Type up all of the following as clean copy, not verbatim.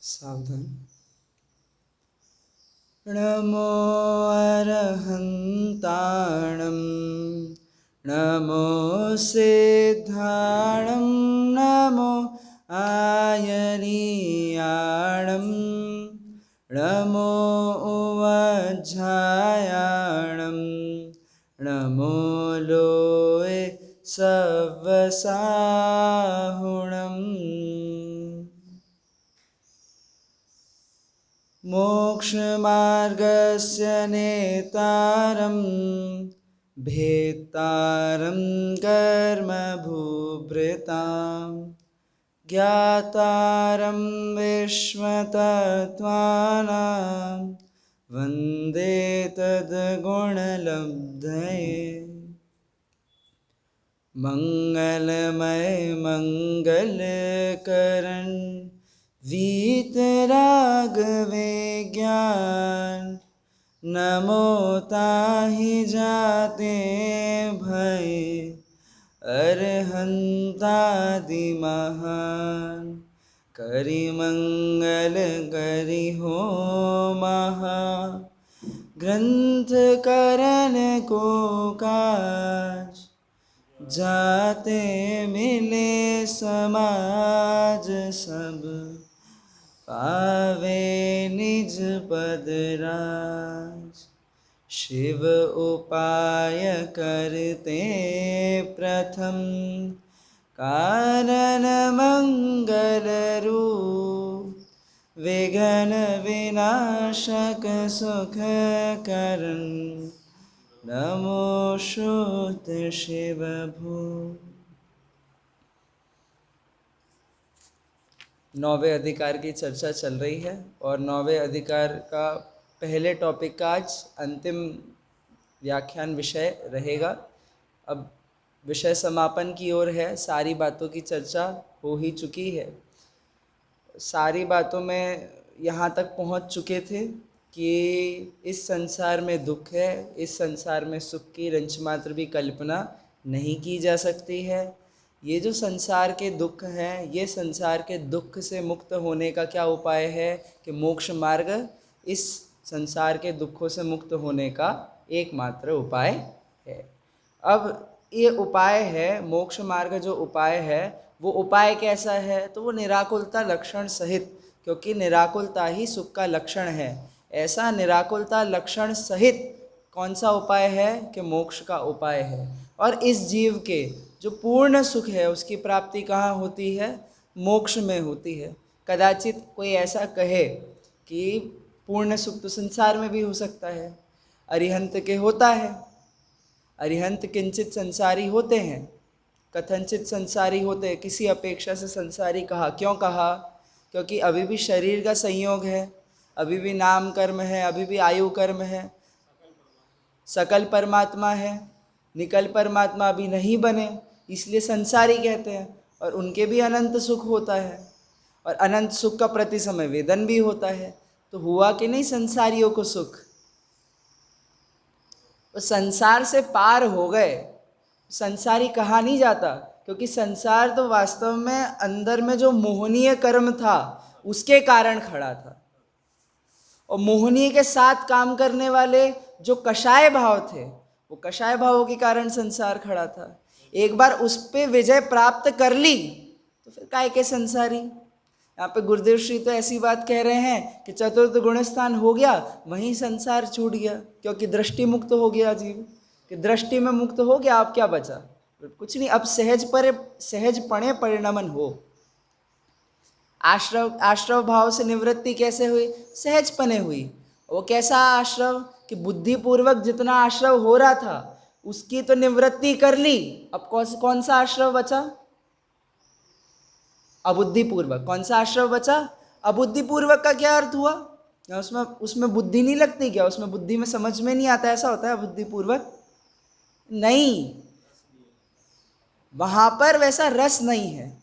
सावधान। नमो अरहन्ताणं नमो सिद्धाणं नमो आयनीयाणं नमो उवज्झायाणं नमो लोये सवसाहुणम्। मोक्षमार्गस्य नेतारं भेत्तारं कर्मभूभृतां ज्ञातारं विश्वतत्त्वानां वन्दे तद्गुणलब्धये। मंगलमय मंगलकरण वीतरागवे ज्ञान नमो ताहि जाते भय अरहंतादि महान। करि मंगल करि हो महा ग्रंथ करण को काज जाते मिले समाज सब पावे निज पद राज। शिव उपाय करते प्रथम कारण मंगल रूप विघ्न विनाशक सुख करण नमो शुद्ध शिव भू। 9वें अधिकार की चर्चा चल रही है और 9वें अधिकार का पहले टॉपिक का आज अंतिम व्याख्यान विषय रहेगा। अब विषय समापन की ओर है, सारी बातों की चर्चा हो ही चुकी है। सारी बातों में यहाँ तक पहुँच चुके थे कि इस संसार में दुख है, इस संसार में सुख की रंच मात्र भी कल्पना नहीं की जा सकती है। ये जो संसार के दुख हैं, ये संसार के दुख से मुक्त होने का क्या उपाय है कि मोक्ष मार्ग इस संसार के दुखों से मुक्त होने का एकमात्र उपाय है। अब ये उपाय है, मोक्ष मार्ग जो उपाय है वो उपाय कैसा है, तो वो निराकुलता लक्षण सहित, क्योंकि निराकुलता ही सुख का लक्षण है, ऐसा निराकुलता लक्षण सहित कौन सा उपाय है कि मोक्ष का उपाय है। और इस जीव के जो पूर्ण सुख है उसकी प्राप्ति कहाँ होती है, मोक्ष में होती है। कदाचित कोई ऐसा कहे कि पूर्ण सुख तो संसार में भी हो सकता है, अरिहंत के होता है, अरिहंत किंचित संसारी होते हैं, कथनचित संसारी होते हैं। किसी अपेक्षा से संसारी कहा, क्यों कहा, क्योंकि अभी भी शरीर का संयोग है, अभी भी नाम कर्म है, अभी भी आयु कर्म है, सकल परमात्मा है, निकल परमात्मा अभी नहीं बने, इसलिए संसारी कहते हैं। और उनके भी अनंत सुख होता है और अनंत सुख का प्रति समय वेदन भी होता है। तो हुआ कि नहीं संसारियों को सुख, वो संसार से पार हो गए, संसारी कहा नहीं जाता, क्योंकि संसार तो वास्तव में अंदर में जो मोहनीय कर्म था उसके कारण खड़ा था, और मोहनीय के साथ काम करने वाले जो कषाय भाव थे, वो कषाय भावों के कारण संसार खड़ा था। एक बार उस पे विजय प्राप्त कर ली तो फिर काय के संसारी। यहाँ पे गुरुदेव श्री तो ऐसी बात कह रहे हैं कि चतुर्थ गुण स्थान हो गया, वहीं संसार छूट गया, क्योंकि दृष्टि मुक्त हो गया जीव, कि दृष्टि में मुक्त हो गया, अब क्या बचा, कुछ नहीं। अब सहजपणे परिणमन हो। आश्रव भाव से निवृत्ति कैसे हुई, सहजपने हुई। वो कैसा आश्रव कि बुद्धिपूर्वक जितना आश्रव हो रहा था उसकी तो निवृत्ति कर ली, अब कौन सा आश्रव बचा, अबुद्धिपूर्वक। कौन सा आश्रव बचा, अबुद्धिपूर्वक। का क्या अर्थ हुआ, उसमें बुद्धि नहीं लगती क्या, उसमें बुद्धि में समझ में नहीं आता, ऐसा होता है अबुद्धिपूर्वक नहीं, वहां पर वैसा रस नहीं है।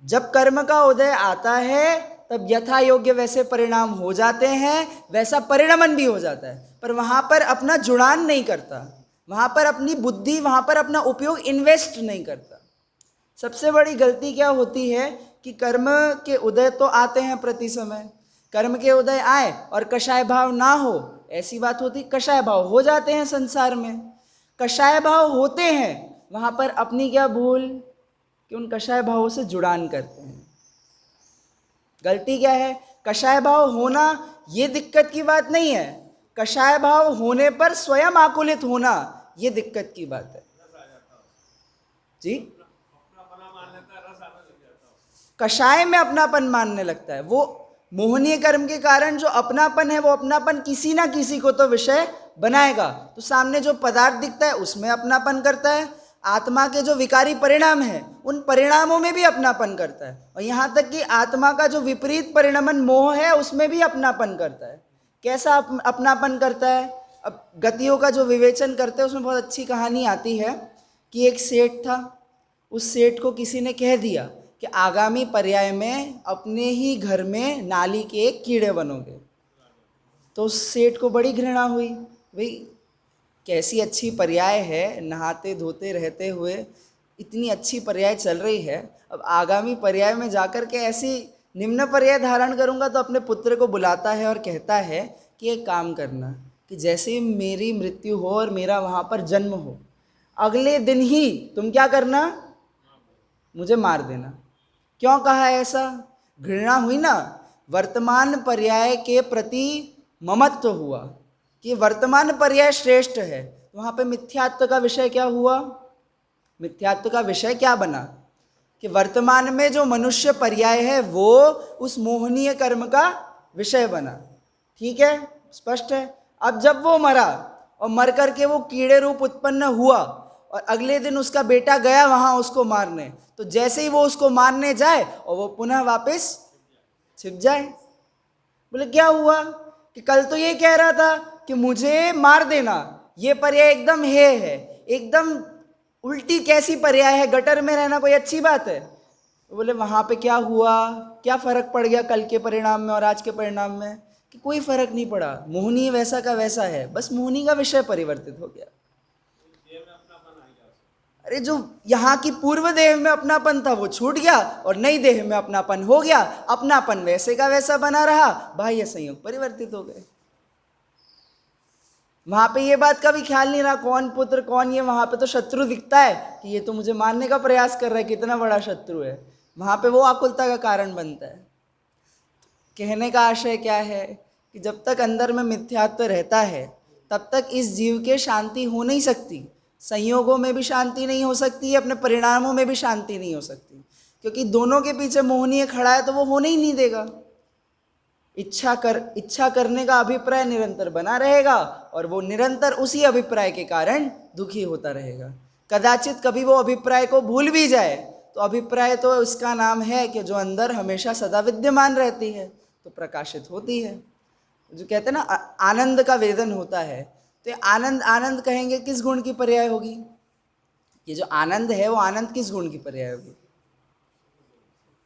जब कर्म का उदय आता है तब यथा योग्य वैसे परिणाम हो जाते हैं, वैसा परिणमन भी हो जाता है, पर वहां पर अपना जुड़ान नहीं करता, वहां पर अपनी बुद्धि, वहां पर अपना उपयोग इन्वेस्ट नहीं करता। सबसे बड़ी गलती क्या होती है कि कर्म के उदय तो आते हैं प्रति समय, कर्म के उदय आए और कषाय भाव ना हो, ऐसी बात होती। कषाय भाव हो जाते हैं संसार में, कषाय भाव होते हैं, वहाँ पर अपनी क्या भूल कि उन कषाय भावों से जुड़ान करते हैं। गलती क्या है? कषाय भाव होना ये दिक्कत की बात नहीं है, कषाय भाव होने पर स्वयं आकुलित होना ये दिक्कत की बात है जी। कषाय में अपनापन मानने लगता है, वो मोहनीय कर्म के कारण जो अपनापन है, वो अपनापन किसी ना किसी को तो विषय बनाएगा। तो सामने जो पदार्थ दिखता है उसमें अपनापन करता है, आत्मा के जो विकारी परिणाम है उन परिणामों में भी अपनापन करता है, और यहाँ तक कि आत्मा का जो विपरीत परिणमन मोह है उसमें भी अपनापन करता है। कैसा अपनापन करता है? अब गतियों का जो विवेचन करते हैं उसमें बहुत अच्छी कहानी आती है कि एक सेठ था, उस सेठ को किसी ने कह दिया कि आगामी पर्याय में अपने ही घर में नाली के एक कीड़े बनोगे। तो उस सेठ को बड़ी घृणा हुई, भाई कैसी अच्छी पर्याय है, नहाते धोते रहते हुए इतनी अच्छी पर्याय चल रही है, अब आगामी पर्याय में जाकर के ऐसी निम्न पर्याय धारण करूंगा। तो अपने पुत्र को बुलाता है और कहता है कि एक काम करना कि जैसे ही मेरी मृत्यु हो और मेरा वहाँ पर जन्म हो, अगले दिन ही तुम क्या करना, मुझे मार देना। क्यों कहा ऐसा? घृणा हुई ना, वर्तमान पर्याय के प्रति ममत्व हुआ कि वर्तमान पर्याय श्रेष्ठ है। वहाँ पे मिथ्यात्व का विषय क्या हुआ? मिथ्यात्व का विषय क्या बना कि वर्तमान में जो मनुष्य पर्याय है वो उस मोहनीय कर्म का विषय बना। ठीक है, स्पष्ट है। अब जब वो मरा और मर करके वो कीड़े रूप उत्पन्न हुआ और अगले दिन उसका बेटा गया वहाँ उसको मारने, तो जैसे ही वो उसको मारने जाए और वो पुनः वापस छिप जाए। बोले क्या हुआ कि कल तो ये कह रहा था कि मुझे मार देना, ये पर्याय एकदम है एकदम उल्टी कैसी पर्याय है, गटर में रहना कोई अच्छी बात है? बोले वहाँ पे क्या हुआ, क्या फर्क पड़ गया कल के परिणाम में और आज के परिणाम में? कि कोई फर्क नहीं पड़ा, मोहनी वैसा का वैसा है, बस मोहनी का विषय परिवर्तित हो गया। अरे जो यहाँ की पूर्व देह में अपनापन था वो छूट गया और नई देह में अपनापन हो गया, अपनापन वैसे का वैसा बना रहा, बाह्य संयोग परिवर्तित हो गए। वहां पे ये बात का भी ख्याल नहीं रहा कौन पुत्र कौन ये, वहां पे तो शत्रु दिखता है कि ये तो मुझे मारने का प्रयास कर रहा है, कितना बड़ा शत्रु है, वहां पे वो आकुलता का कारण बनता है। कहने का आशय क्या है कि जब तक अंदर में मिथ्यात्व रहता है तब तक इस जीव के शांति हो नहीं सकती, संयोगों में भी शांति नहीं हो सकती, अपने परिणामों में भी शांति नहीं हो सकती, क्योंकि दोनों के पीछे मोहनीय खड़ा है तो वो होने ही नहीं देगा। इच्छा करने का अभिप्राय निरंतर बना रहेगा और वो निरंतर उसी अभिप्राय के कारण दुखी होता रहेगा। कदाचित कभी वो अभिप्राय को भूल भी जाए तो अभिप्राय तो इसका नाम है कि जो अंदर हमेशा सदा विद्यमान रहती है तो प्रकाशित होती है। जो कहते हैं ना आनंद का वेदन होता है, तो आनंद आनंद कहेंगे किस गुण की पर्याय होगी? ये जो आनंद है वो आनंद किस गुण की पर्याय होगी?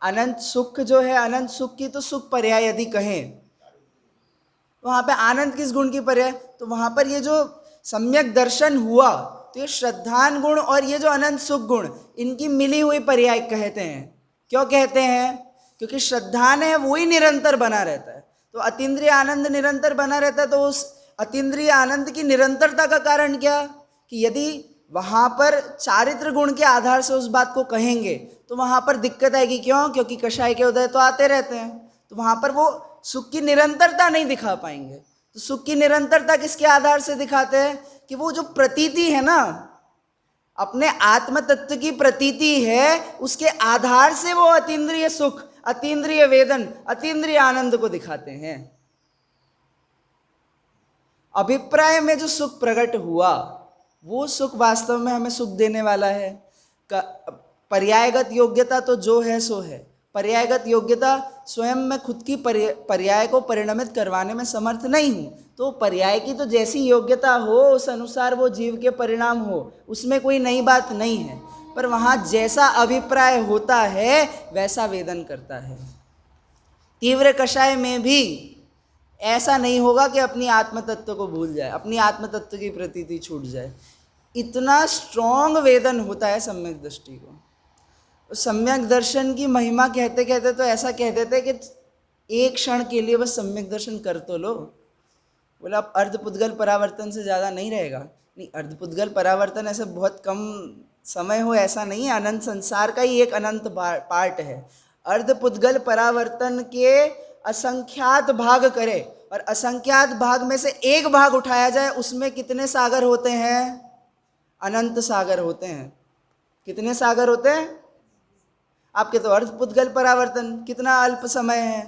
अनंत सुख जो है, अनंत सुख की तो सुख पर्याय यदि कहें तो वहाँ पे आनंद किस गुण की पर्याय? तो वहाँ पर ये जो सम्यक दर्शन हुआ तो ये श्रद्धान गुण और ये जो अनंत सुख गुण इनकी मिली हुई पर्याय कहते हैं। क्यों कहते हैं? क्योंकि श्रद्धान है वही निरंतर बना रहता है, तो अतीन्द्रिय आनंद निरंतर बना रहता है। तो उस अतीन्द्रिय आनंद की निरंतरता का कारण क्या कि यदि वहाँ पर चारित्र गुण के आधार से उस बात को कहेंगे तो वहाँ पर दिक्कत आएगी। क्यों? क्योंकि कषाय के उदय तो आते रहते हैं, तो वहाँ पर वो सुख की निरंतरता नहीं दिखा पाएंगे। तो सुख की निरंतरता किसके आधार से दिखाते हैं कि वो जो प्रतीति है ना, अपने आत्म तत्व की प्रतीति है, उसके आधार से वो अतीन्द्रिय सुख, अतीन्द्रिय वेदन, अतीन्द्रिय आनंद को दिखाते हैं। अभिप्राय में जो सुख प्रकट हुआ वो सुख वास्तव में हमें सुख देने वाला है। पर्यायगत योग्यता तो जो है सो है, पर्यायगत योग्यता स्वयं मैं खुद की पर्याय को परिणमित करवाने में समर्थ नहीं हूँ, तो पर्याय की तो जैसी योग्यता हो उस अनुसार वो जीव के परिणाम हो, उसमें कोई नई बात नहीं है। पर वहाँ जैसा अभिप्राय होता है वैसा वेदन करता है। तीव्र कषाय में भी ऐसा नहीं होगा कि अपनी आत्म तत्व को भूल जाए, अपनी आत्म तत्व की प्रतीति छूट जाए। इतना स्ट्रॉन्ग वेदन होता है सम्यक दृष्टि को। सम्यक दर्शन की महिमा कहते कहते तो ऐसा कह देते कि एक क्षण के लिए बस सम्यक दर्शन कर तो लो। बोला अब अर्धपुद्गल परावर्तन से ज़्यादा नहीं रहेगा। नहीं, अर्धपुद्गल परावर्तन ऐसे बहुत कम समय हो ऐसा नहीं है, अनंत संसार का ही एक अनंत पार्ट है। अर्धपुद्गल परावर्तन के असंख्यात भाग करे और असंख्यात भाग में से एक भाग उठाया जाए, उसमें कितने सागर होते हैं? अनंत सागर होते हैं। कितने सागर होते हैं? आपके तो अर्धपुद्गल परावर्तन कितना अल्प समय है।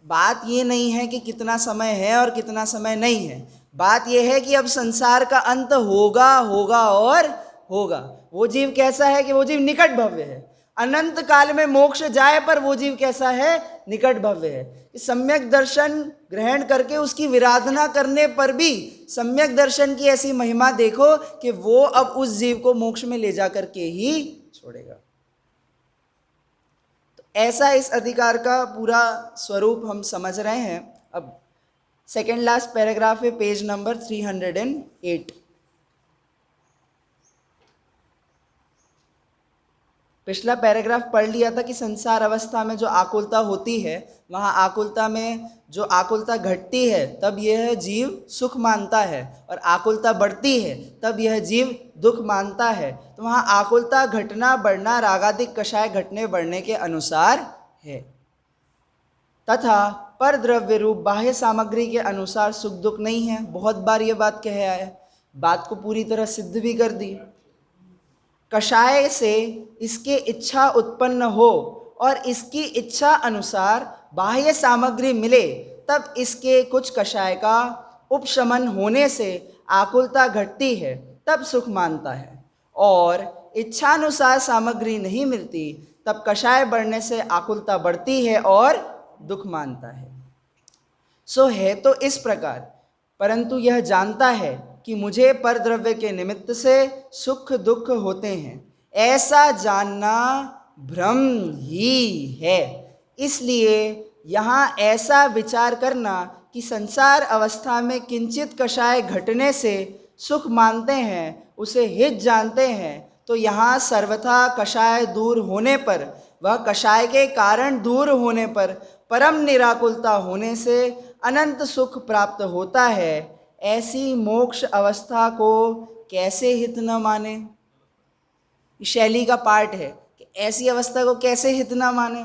बात ये नहीं है कि कितना समय है और कितना समय नहीं है, बात यह है कि अब संसार का अंत होगा होगा और होगा। वो जीव कैसा है कि वो जीव निकट भव्य है। अनंत काल में मोक्ष जाए पर वो जीव कैसा है? निकट भव्य है। सम्यक दर्शन ग्रहण करके उसकी विराधना करने पर भी सम्यक दर्शन की ऐसी महिमा देखो कि वो अब उस जीव को मोक्ष में ले जा करके ही छोड़ेगा। ऐसा इस अधिकार का पूरा स्वरूप हम समझ रहे हैं। अब सेकेंड लास्ट पैराग्राफ है, पेज नंबर 308। पिछला पैराग्राफ पढ़ लिया था कि संसार अवस्था में जो आकुलता होती है, वहाँ आकुलता में जो आकुलता घटती है तब यह जीव सुख मानता है, और आकुलता बढ़ती है तब यह जीव दुख मानता है। तो वहाँ आकुलता घटना बढ़ना रागादिक कषाय घटने बढ़ने के अनुसार है, तथा पर द्रव्य रूप बाह्य सामग्री के अनुसार सुख दुख नहीं है। बहुत बार ये बात कहे आए, बात को पूरी तरह सिद्ध भी कर दी। कषाय से इसके इच्छा उत्पन्न हो और इसकी इच्छा अनुसार बाह्य सामग्री मिले, तब इसके कुछ कषाय का उपशमन होने से आकुलता घटती है, तब सुख मानता है। और इच्छानुसार सामग्री नहीं मिलती तब कषाय बढ़ने से आकुलता बढ़ती है और दुख मानता है। सो है तो इस प्रकार, परंतु यह जानता है कि मुझे पर द्रव्य के निमित्त से सुख दुख होते हैं, ऐसा जानना भ्रम ही है। इसलिए यहाँ ऐसा विचार करना कि संसार अवस्था में किंचित कषाय घटने से सुख मानते हैं, उसे हित जानते हैं, तो यहाँ सर्वथा कषाय दूर होने पर, वह कषाय के कारण दूर होने पर परम निराकुलता होने से अनंत सुख प्राप्त होता है। ऐसी मोक्ष अवस्था को कैसे हित न माने? शैली का पार्ट है कि ऐसी अवस्था को कैसे हित न माने।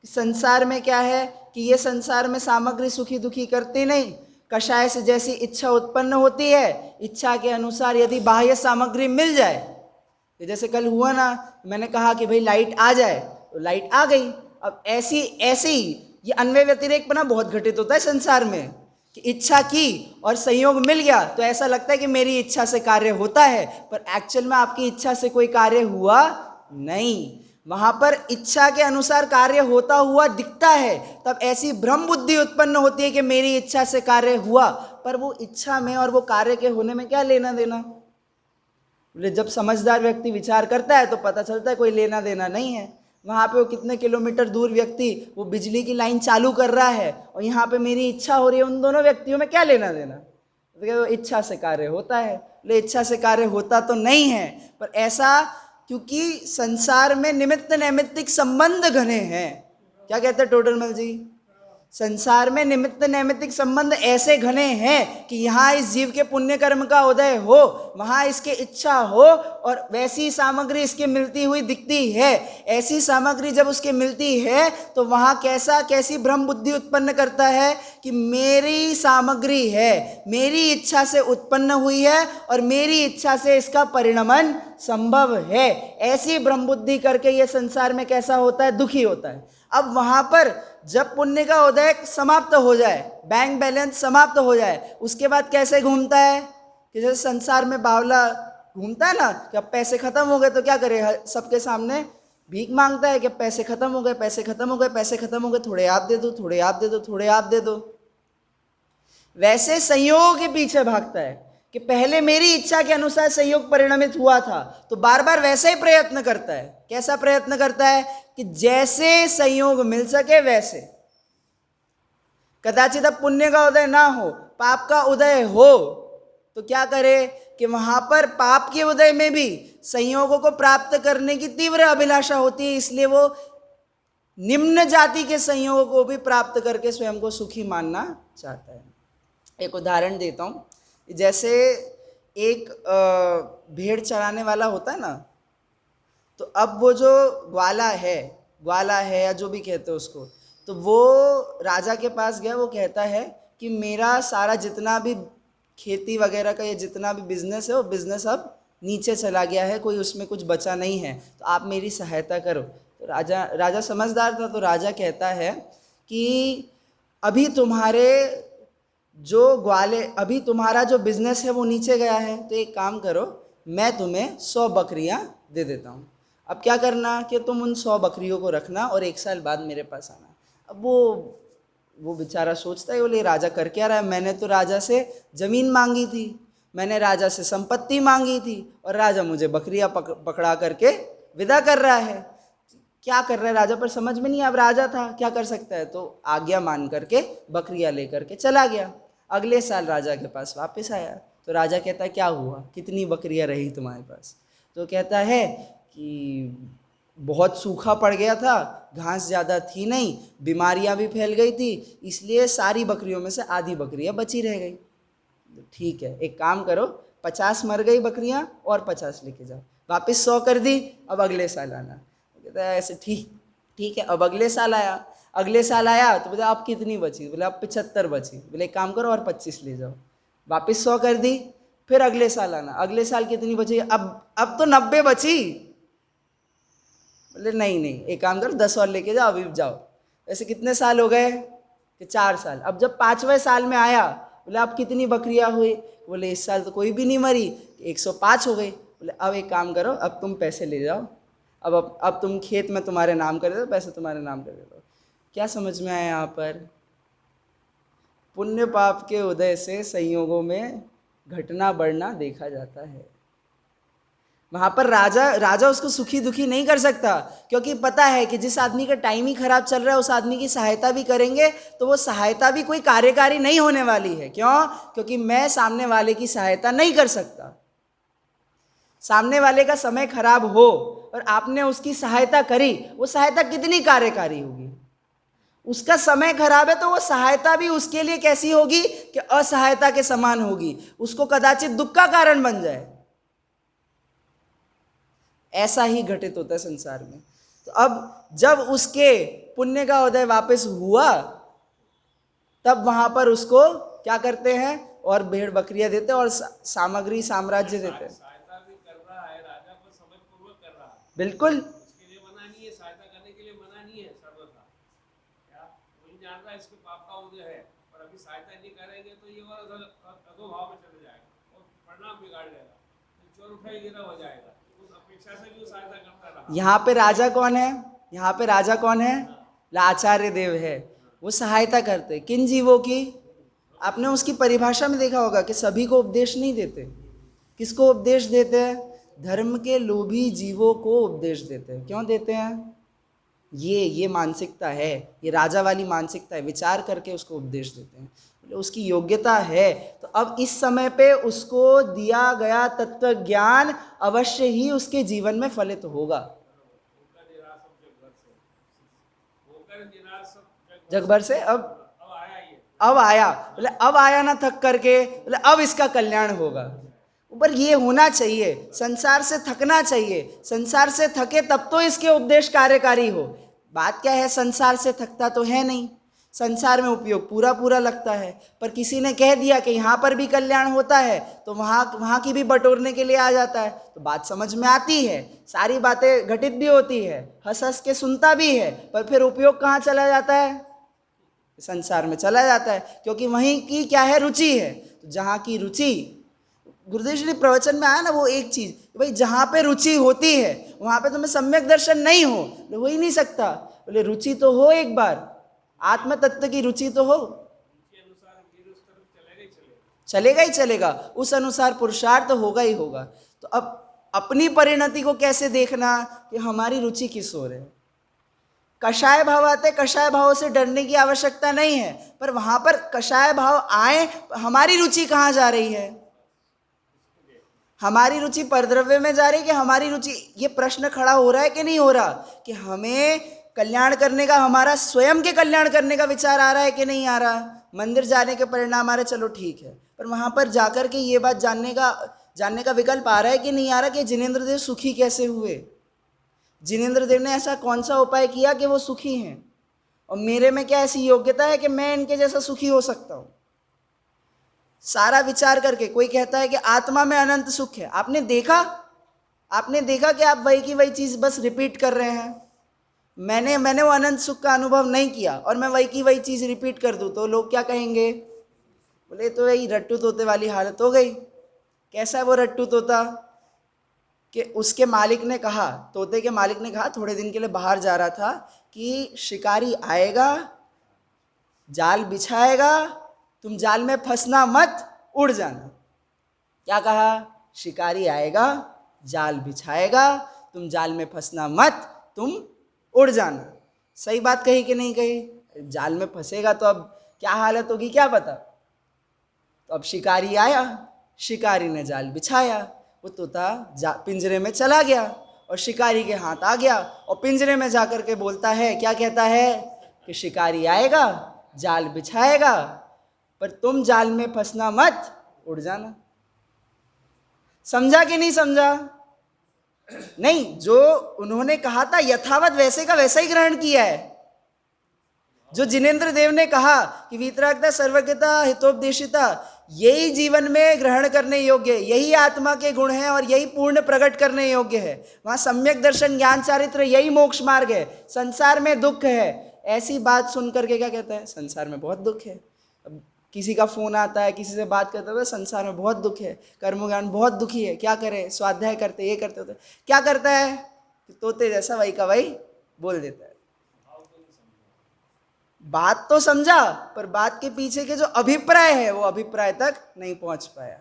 संसार में क्या है कि ये संसार में सामग्री सुखी दुखी करती नहीं, कषाय से जैसी इच्छा उत्पन्न होती है, इच्छा के अनुसार यदि बाह्य सामग्री मिल जाए, तो जैसे कल हुआ ना, मैंने कहा कि भाई लाइट आ जाए तो लाइट आ गई। अब ऐसी ये अन्वय व्यतिरेकपना बहुत घटित होता है संसार में कि इच्छा की और संयोग मिल गया तो ऐसा लगता है कि मेरी इच्छा से कार्य होता है, पर एक्चुअल में आपकी इच्छा से कोई कार्य हुआ नहीं। वहाँ पर इच्छा के अनुसार कार्य होता हुआ दिखता है, तब ऐसी भ्रम बुद्धि उत्पन्न होती है कि मेरी इच्छा से कार्य हुआ, पर वो इच्छा में और वो कार्य के होने में क्या लेना देना। बोले जब समझदार व्यक्ति विचार करता है तो पता चलता है कोई लेना देना नहीं है। वहाँ पे वो कितने किलोमीटर दूर व्यक्ति वो बिजली की लाइन चालू कर रहा है और यहाँ पे मेरी इच्छा हो रही है, उन दोनों व्यक्तियों में क्या लेना देना। तो इच्छा से कार्य होता है, बोले इच्छा से कार्य होता तो नहीं है, पर ऐसा क्योंकि संसार में निमित्त नैमित्तिक संबंध घने हैं। क्या कहते हैं टोडरमल जी? संसार में निमित्त नैमित्तिक संबंध ऐसे घने हैं कि यहाँ इस जीव के पुण्य कर्म का उदय हो, वहाँ इसके इच्छा हो और वैसी सामग्री इसके मिलती हुई दिखती है। ऐसी सामग्री जब उसके मिलती है तो वहाँ कैसी भ्रम बुद्धि उत्पन्न करता है कि मेरी सामग्री है, मेरी इच्छा से उत्पन्न हुई है और मेरी इच्छा से इसका परिणमन संभव है। ऐसी भ्रम बुद्धि करके ये संसार में कैसा होता है? दुखी होता है। अब वहाँ पर जब पुण्य का उदय समाप्त हो जाए, बैंक बैलेंस समाप्त हो जाए, उसके बाद कैसे घूमता है कि जैसे संसार में बावला घूमता है ना कि अब पैसे खत्म हो गए तो क्या करे, सबके सामने भीख मांगता है कि पैसे खत्म हो गए, पैसे खत्म हो गए, पैसे खत्म हो गए, थोड़े आप दे दो, थोड़े आप दे दो, थोड़े आप दे दो। वैसे संयोग के पीछे भागता है कि पहले मेरी इच्छा के अनुसार संयोग परिणमित हुआ था, तो बार बार वैसे ही प्रयत्न करता है। कैसा प्रयत्न करता है कि जैसे संयोग मिल सके वैसे। कदाचित अब पुण्य का उदय ना हो, पाप का उदय हो, तो क्या करे कि वहाँ पर पाप के उदय में भी संयोगों को प्राप्त करने की तीव्र अभिलाषा होती है, इसलिए वो निम्न जाति के संयोगों को भी प्राप्त करके स्वयं को सुखी मानना चाहता है। एक उदाहरण देता हूँ, जैसे एक भेड़ चराने वाला होता है ना, तो अब वो जो ग्वाला है या जो भी कहते हो उसको, तो वो राजा के पास गया, वो कहता है कि मेरा सारा जितना भी खेती वगैरह का ये जितना भी बिजनेस है वो बिजनेस अब नीचे चला गया है, कोई उसमें कुछ बचा नहीं है, तो आप मेरी सहायता करो। तो राजा समझदार था, तो राजा कहता है कि अभी तुम्हारा जो बिजनेस है वो नीचे गया है, तो एक काम करो, मैं तुम्हें 100 बकरियां दे देता हूँ। अब क्या करना कि तुम उन 100 बकरियों को रखना और 1 साल बाद मेरे पास आना। अब वो बेचारा सोचता है, बोले राजा कर क्या रहा है, मैंने तो राजा से ज़मीन मांगी थी, मैंने राजा से संपत्ति मांगी थी, और राजा मुझे बकरियां पकड़ा करके विदा कर रहा है। क्या कर रहा है राजा, पर समझ में नहीं, अब राजा था क्या कर सकता है, तो आज्ञा मान करके बकरियां लेकर के चला गया। अगले साल राजा के पास वापस आया, तो राजा कहता है क्या हुआ, कितनी बकरियां रही तुम्हारे पास? तो कहता है कि बहुत सूखा पड़ गया था, घास ज़्यादा थी नहीं, बीमारियां भी फैल गई थी, इसलिए सारी बकरियों में से आधी बकरियां बची रह गई। ठीक है, एक काम करो, 50 मर गई बकरियां और 50 लेके जाओ, वापस 100 कर दी, अब अगले साल आना। कहता है ऐसे ठीक है। अब अगले साल आया तो बोला अब कितनी बची? बोले अब 75 बची। बोले एक काम करो और 25 ले जाओ, वापस 100 कर दी, फिर अगले साल आना, अगले साल कितनी बची? अब तो 90 बची। बोले नहीं, एक काम करो 10 और लेके जाओ, अभी जाओ। ऐसे कितने साल हो गए कि 4 साल। अब जब 5वें साल में आया, बोले अब कितनी बकरियां हुई? बोले इस साल तो कोई भी नहीं मरी, 105 हो गई। बोले अब एक काम करो, अब तुम पैसे ले जाओ, अब तुम खेत में तुम्हारे नाम कर दो, पैसे तुम्हारे नाम कर दो। क्या समझ में आया यहाँ पर? पुण्य पाप के उदय से संयोगों में घटना बढ़ना देखा जाता है। वहां पर राजा उसको सुखी दुखी नहीं कर सकता, क्योंकि पता है कि जिस आदमी का टाइम ही खराब चल रहा है उस आदमी की सहायता भी करेंगे तो वो सहायता भी कोई कार्यकारी नहीं होने वाली है। क्यों? क्योंकि मैं सामने वाले की सहायता नहीं कर सकता। सामने वाले का समय खराब हो और आपने उसकी सहायता करी, वो सहायता कितनी कार्यकारी होगी? उसका समय खराब है तो वो सहायता भी उसके लिए कैसी होगी कि असहायता के समान होगी, उसको कदाचित दुख का कारण बन जाए। ऐसा ही घटित होता है संसार में। तो अब जब उसके पुण्य का उदय वापस हुआ, तब वहां पर उसको क्या करते हैं, और भेड़ बकरियां देते हैं और सामग्री साम्राज्य देते हैं। बिल्कुल, उसके लिए मना नहीं है, सहायता करने के लिए मना नहीं है सर्वथा। क्या वही जान रहा है इसके पाप का उदय है, और अभी सहायता नहीं करेंगे तो ये अधोभाव में चले जाएगा और परिणाम बिगाड़ जाएगा, चोर उठाई गिरा हो जाएगा। उस अपेक्षा से भी सहायता करता रहा। यहाँ पे राजा कौन है? यहाँ पे राजा कौन है? आचार्य देव है। वो सहायता करते किन जीवों की? आपने उसकी परिभाषा में देखा होगा कि सभी को उपदेश नहीं देते। किसको उपदेश देते हैं? धर्म के लोभी जीवों को उपदेश देते हैं। क्यों देते हैं? ये मानसिकता है, ये राजा वाली मानसिकता है, विचार करके उसको उपदेश देते हैं। उसकी योग्यता है तो अब इस समय पे उसको दिया गया तत्व ज्ञान अवश्य ही उसके जीवन में फलित होगा। जग भर से अब आया, बोले अब आया ना थक करके, बोले अब इसका कल्याण होगा। ऊपर ये होना चाहिए, संसार से थकना चाहिए, संसार से थके तब तो इसके उपदेश कार्यकारी हो। बात क्या है, संसार से थकता तो है नहीं, संसार में उपयोग पूरा लगता है, पर किसी ने कह दिया कि यहाँ पर भी कल्याण होता है तो वहाँ की भी बटोरने के लिए आ जाता है। तो बात समझ में आती है, सारी बातें घटित भी होती है, हंस हंस के सुनता भी है, पर फिर उपयोग कहाँ चला जाता है? संसार में चला जाता है, क्योंकि वहीं की क्या है, रुचि है। तो जहाँ की रुचि, गुरुदेव जी प्रवचन में आया ना वो एक चीज, भाई जहाँ पे रुचि होती है वहाँ पे तुम्हें सम्यक दर्शन नहीं हो ही नहीं सकता। बोले रुचि तो हो, एक बार आत्म तत्व की रुचि तो हो, चलेगा ही चलेगा, उस अनुसार पुरुषार्थ तो होगा ही होगा। तो अब अपनी परिणति को कैसे देखना कि हमारी रुचि किस ओर है। कषाय भाव आते, कषाय भाव से डरने की आवश्यकता नहीं है, पर वहां पर कषाय भाव आए, हमारी रुचि कहाँ जा रही है? हमारी रुचि परद्रव्य में जा रही है कि हमारी रुचि, ये प्रश्न खड़ा हो रहा है कि नहीं हो रहा कि हमें कल्याण करने का, हमारा स्वयं के कल्याण करने का विचार आ रहा है कि नहीं आ रहा। मंदिर जाने के परिणाम आ रहे, चलो ठीक है, पर वहाँ पर जाकर के ये बात जानने का विकल्प आ रहा है कि नहीं आ रहा कि जिनेंद्र देव सुखी कैसे हुए, जिनेंद्र देव ने ऐसा कौन सा उपाय किया कि वो सुखी हैं, और मेरे में क्या ऐसी योग्यता है कि मैं इनके जैसा सुखी हो सकता हूँ। सारा विचार करके कोई कहता है कि आत्मा में अनंत सुख है, आपने देखा कि आप वही की वही चीज़ बस रिपीट कर रहे हैं। मैंने वो अनंत सुख का अनुभव नहीं किया और मैं वही की वही चीज़ रिपीट कर दूँ तो लोग क्या कहेंगे, बोले तो यही रट्टू तोते वाली हालत हो गई। कैसा है वो रट्टू तोता कि उसके मालिक ने कहा, तोते के मालिक ने कहा, थोड़े दिन के लिए बाहर जा रहा था कि शिकारी आएगा, जाल बिछाएगा, तुम जाल में फंसना मत, उड़ जाना। क्या कहा, शिकारी आएगा, जाल बिछाएगा, तुम जाल में फंसना मत, तुम उड़ जाना। सही बात कही कि नहीं कही? जाल में फंसेगा तो अब क्या हालत होगी क्या पता। तो अब शिकारी आया, शिकारी ने जाल बिछाया, वो तोता पिंजरे में चला गया और शिकारी के हाथ आ गया और पिंजरे में जाकर के बोलता है, क्या कहता है कि शिकारी आएगा, जाल बिछाएगा, पर तुम जाल में फंसना मत, उड़ जाना। समझा कि नहीं समझा? नहीं, जो उन्होंने कहा था यथावत वैसे का वैसा ही ग्रहण किया है। जो जिनेंद्र देव ने कहा कि वीतरागता, सर्वज्ञता, हितोपदेशिता यही जीवन में ग्रहण करने योग्य है, यही आत्मा के गुण हैं और यही पूर्ण प्रकट करने योग्य है, वहाँ सम्यक दर्शन, ज्ञान, चारित्र यही मोक्ष मार्ग है, संसार में दुख है। ऐसी बात सुन करके क्या कहता है, संसार में बहुत दुख है। अब किसी का फोन आता है, किसी से बात करते हुए, संसार में बहुत दुख है, कर्मज्ञान बहुत दुखी है, क्या करे, स्वाध्याय करते, ये करते होते, क्या करता है, तोते जैसा वही का वही बोल देता है। बात तो समझा, पर बात के पीछे के जो अभिप्राय है वो अभिप्राय तक नहीं पहुंच पाया।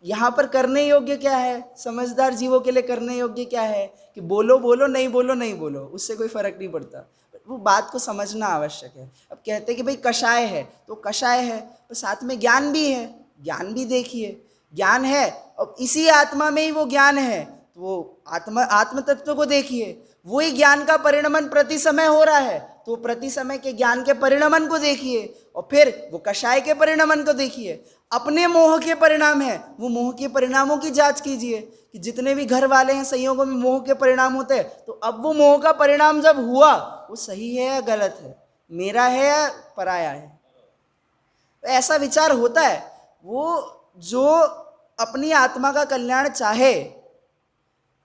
यहाँ पर करने योग्य क्या है, समझदार जीवों के लिए करने योग्य क्या है कि बोलो बोलो, नहीं बोलो नहीं बोलो, उससे कोई फर्क नहीं पड़ता, वो बात को समझना आवश्यक है। अब कहते हैं कि भाई कषाय है तो कषाय है, तो साथ में ज्ञान भी है, ज्ञान भी देखिए, ज्ञान है और इसी आत्मा में ही वो ज्ञान है, तो वो आत्म तत्व को देखिए, वही ज्ञान का परिणमन प्रति समय हो रहा है, तो प्रति समय के ज्ञान के परिणमन को देखिए और फिर वो कषाय के परिणमन को देखिए। अपने मोह के परिणाम है, वो मोह के परिणामों की जांच कीजिए कि जितने भी घर वाले हैं संयोगों में मोह के परिणाम होते हैं, तो अब वो मोह का परिणाम जब हुआ वो सही है या गलत है, मेरा है या पराया है, तो ऐसा विचार होता है। वो जो अपनी आत्मा का कल्याण चाहे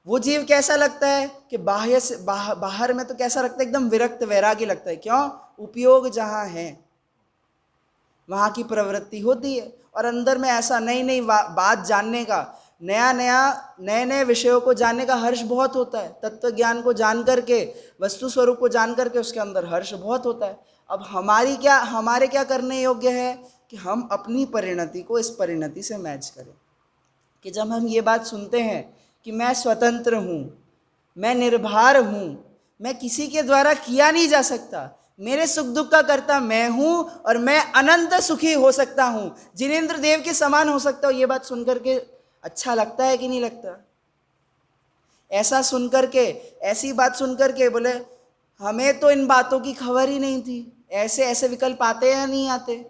वो जीव कैसा लगता है कि बाह्य से बाहर में तो कैसा लगता है, एकदम विरक्त वैरागी लगता है। क्यों? उपयोग जहाँ है वहाँ की प्रवृत्ति होती है, और अंदर में ऐसा नई नई बात जानने का, नए नए विषयों को जानने का हर्ष बहुत होता है। तत्व ज्ञान को जान करके, वस्तु स्वरूप को जान करके उसके अंदर हर्ष बहुत होता है। अब हमारे क्या करने योग्य है कि हम अपनी परिणति को इस परिणति से मैच करें। कि जब हम ये बात सुनते हैं कि मैं स्वतंत्र हूँ, मैं निर्भर हूँ, मैं किसी के द्वारा किया नहीं जा सकता, मेरे सुख दुख का कर्ता मैं हूँ और मैं अनंत सुखी हो सकता हूँ, जिनेंद्र देव के समान हो सकता हूँ, ये बात सुनकर के अच्छा लगता है कि नहीं लगता? ऐसा सुनकर के, ऐसी बात सुनकर के बोले हमें तो इन बातों की खबर ही नहीं थी, ऐसे ऐसे विकल्प आते या नहीं आते।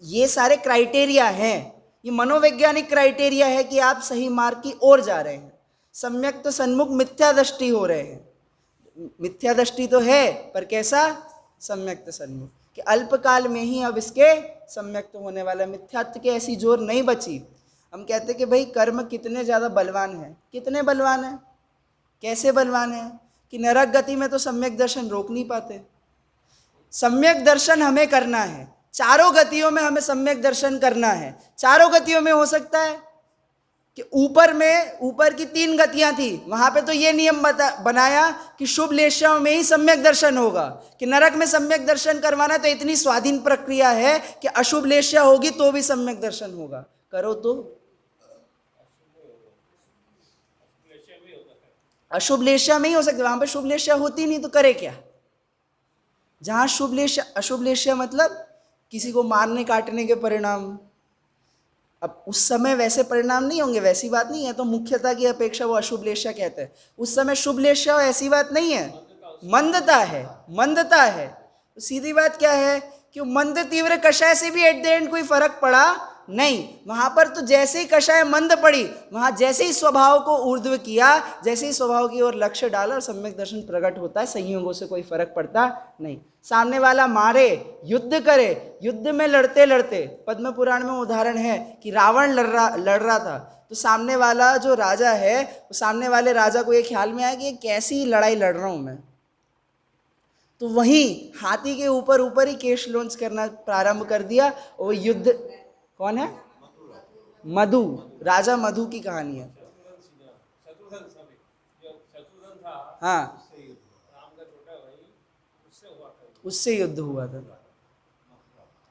ये सारे क्राइटेरिया हैं, ये मनोवैज्ञानिक क्राइटेरिया है कि आप सही मार्ग की ओर जा रहे हैं। सम्यक तो सन्मुख मिथ्या दृष्टि हो रहे हैं, मिथ्या दृष्टि तो है पर कैसा, सम्यक तो सन्मुख, कि अल्पकाल में ही अब इसके सम्यक तो होने वाला, मिथ्यात्व की ऐसी जोर नहीं बची। हम कहते कि भाई कर्म कितने ज़्यादा बलवान है, कितने बलवान है, कैसे बलवान है कि नरक गति में तो सम्यक दर्शन रोक नहीं पाते। सम्यक दर्शन हमें करना है, चारों गतियों में हमें सम्यक दर्शन करना है। चारों गतियों में हो सकता है कि ऊपर की 3 गतियां थी, वहां पे तो ये नियम बनाया कि शुभ लेश्याओं में ही सम्यक दर्शन होगा, कि नरक में सम्यक दर्शन करवाना तो इतनी स्वाधीन प्रक्रिया है कि अशुभ लेश्या होगी तो भी सम्यक दर्शन होगा, करो तो। अशुभ लेश्या में ही हो सकता, वहां पे शुभ लेश्या होती नहीं तो करे क्या? जहां शुभ लेश्या, अशुभ लेश्या मतलब किसी को मारने काटने के परिणाम, अब उस समय वैसे परिणाम नहीं होंगे, वैसी बात नहीं है, तो मुख्यता की अपेक्षा वो अशुभ लेशा कहते हैं। उस समय शुभ लेशा हो ऐसी बात नहीं है, मंदता है, मंदता है। तो सीधी बात क्या है कि मंद तीव्र कषाय से भी एट द एंड कोई फर्क पड़ा नहीं। वहां पर तो जैसे ही कषाय मंद पड़ी, वहां जैसे ही स्वभाव को ऊर्ध्व किया, जैसे ही स्वभाव की ओर लक्ष्य डाला और सम्यक दर्शन प्रकट होता है, संयोगों से कोई फर्क पड़ता नहीं। सामने वाला मारे, युद्ध करे, युद्ध में लड़ते लड़ते, पद्म पुराण में उदाहरण है कि रावण लड़ रहा था, तो सामने वाला जो राजा है, वो सामने वाले राजा को ये ख्याल में आया कि ये कैसी लड़ाई लड़ रहा हूं मैं, तो वहीं हाथी के ऊपर ऊपर ही केश लॉन्च करना प्रारंभ कर दिया। और वो युद्ध, कौन है? मधु, राजा मधु की कहानी है। शत्रुघ्न सॉरी, जो शत्रुघ्न था, हाँ, राम का छोटा भाई, उससे हुआ था, उससे युद्ध हुआ था।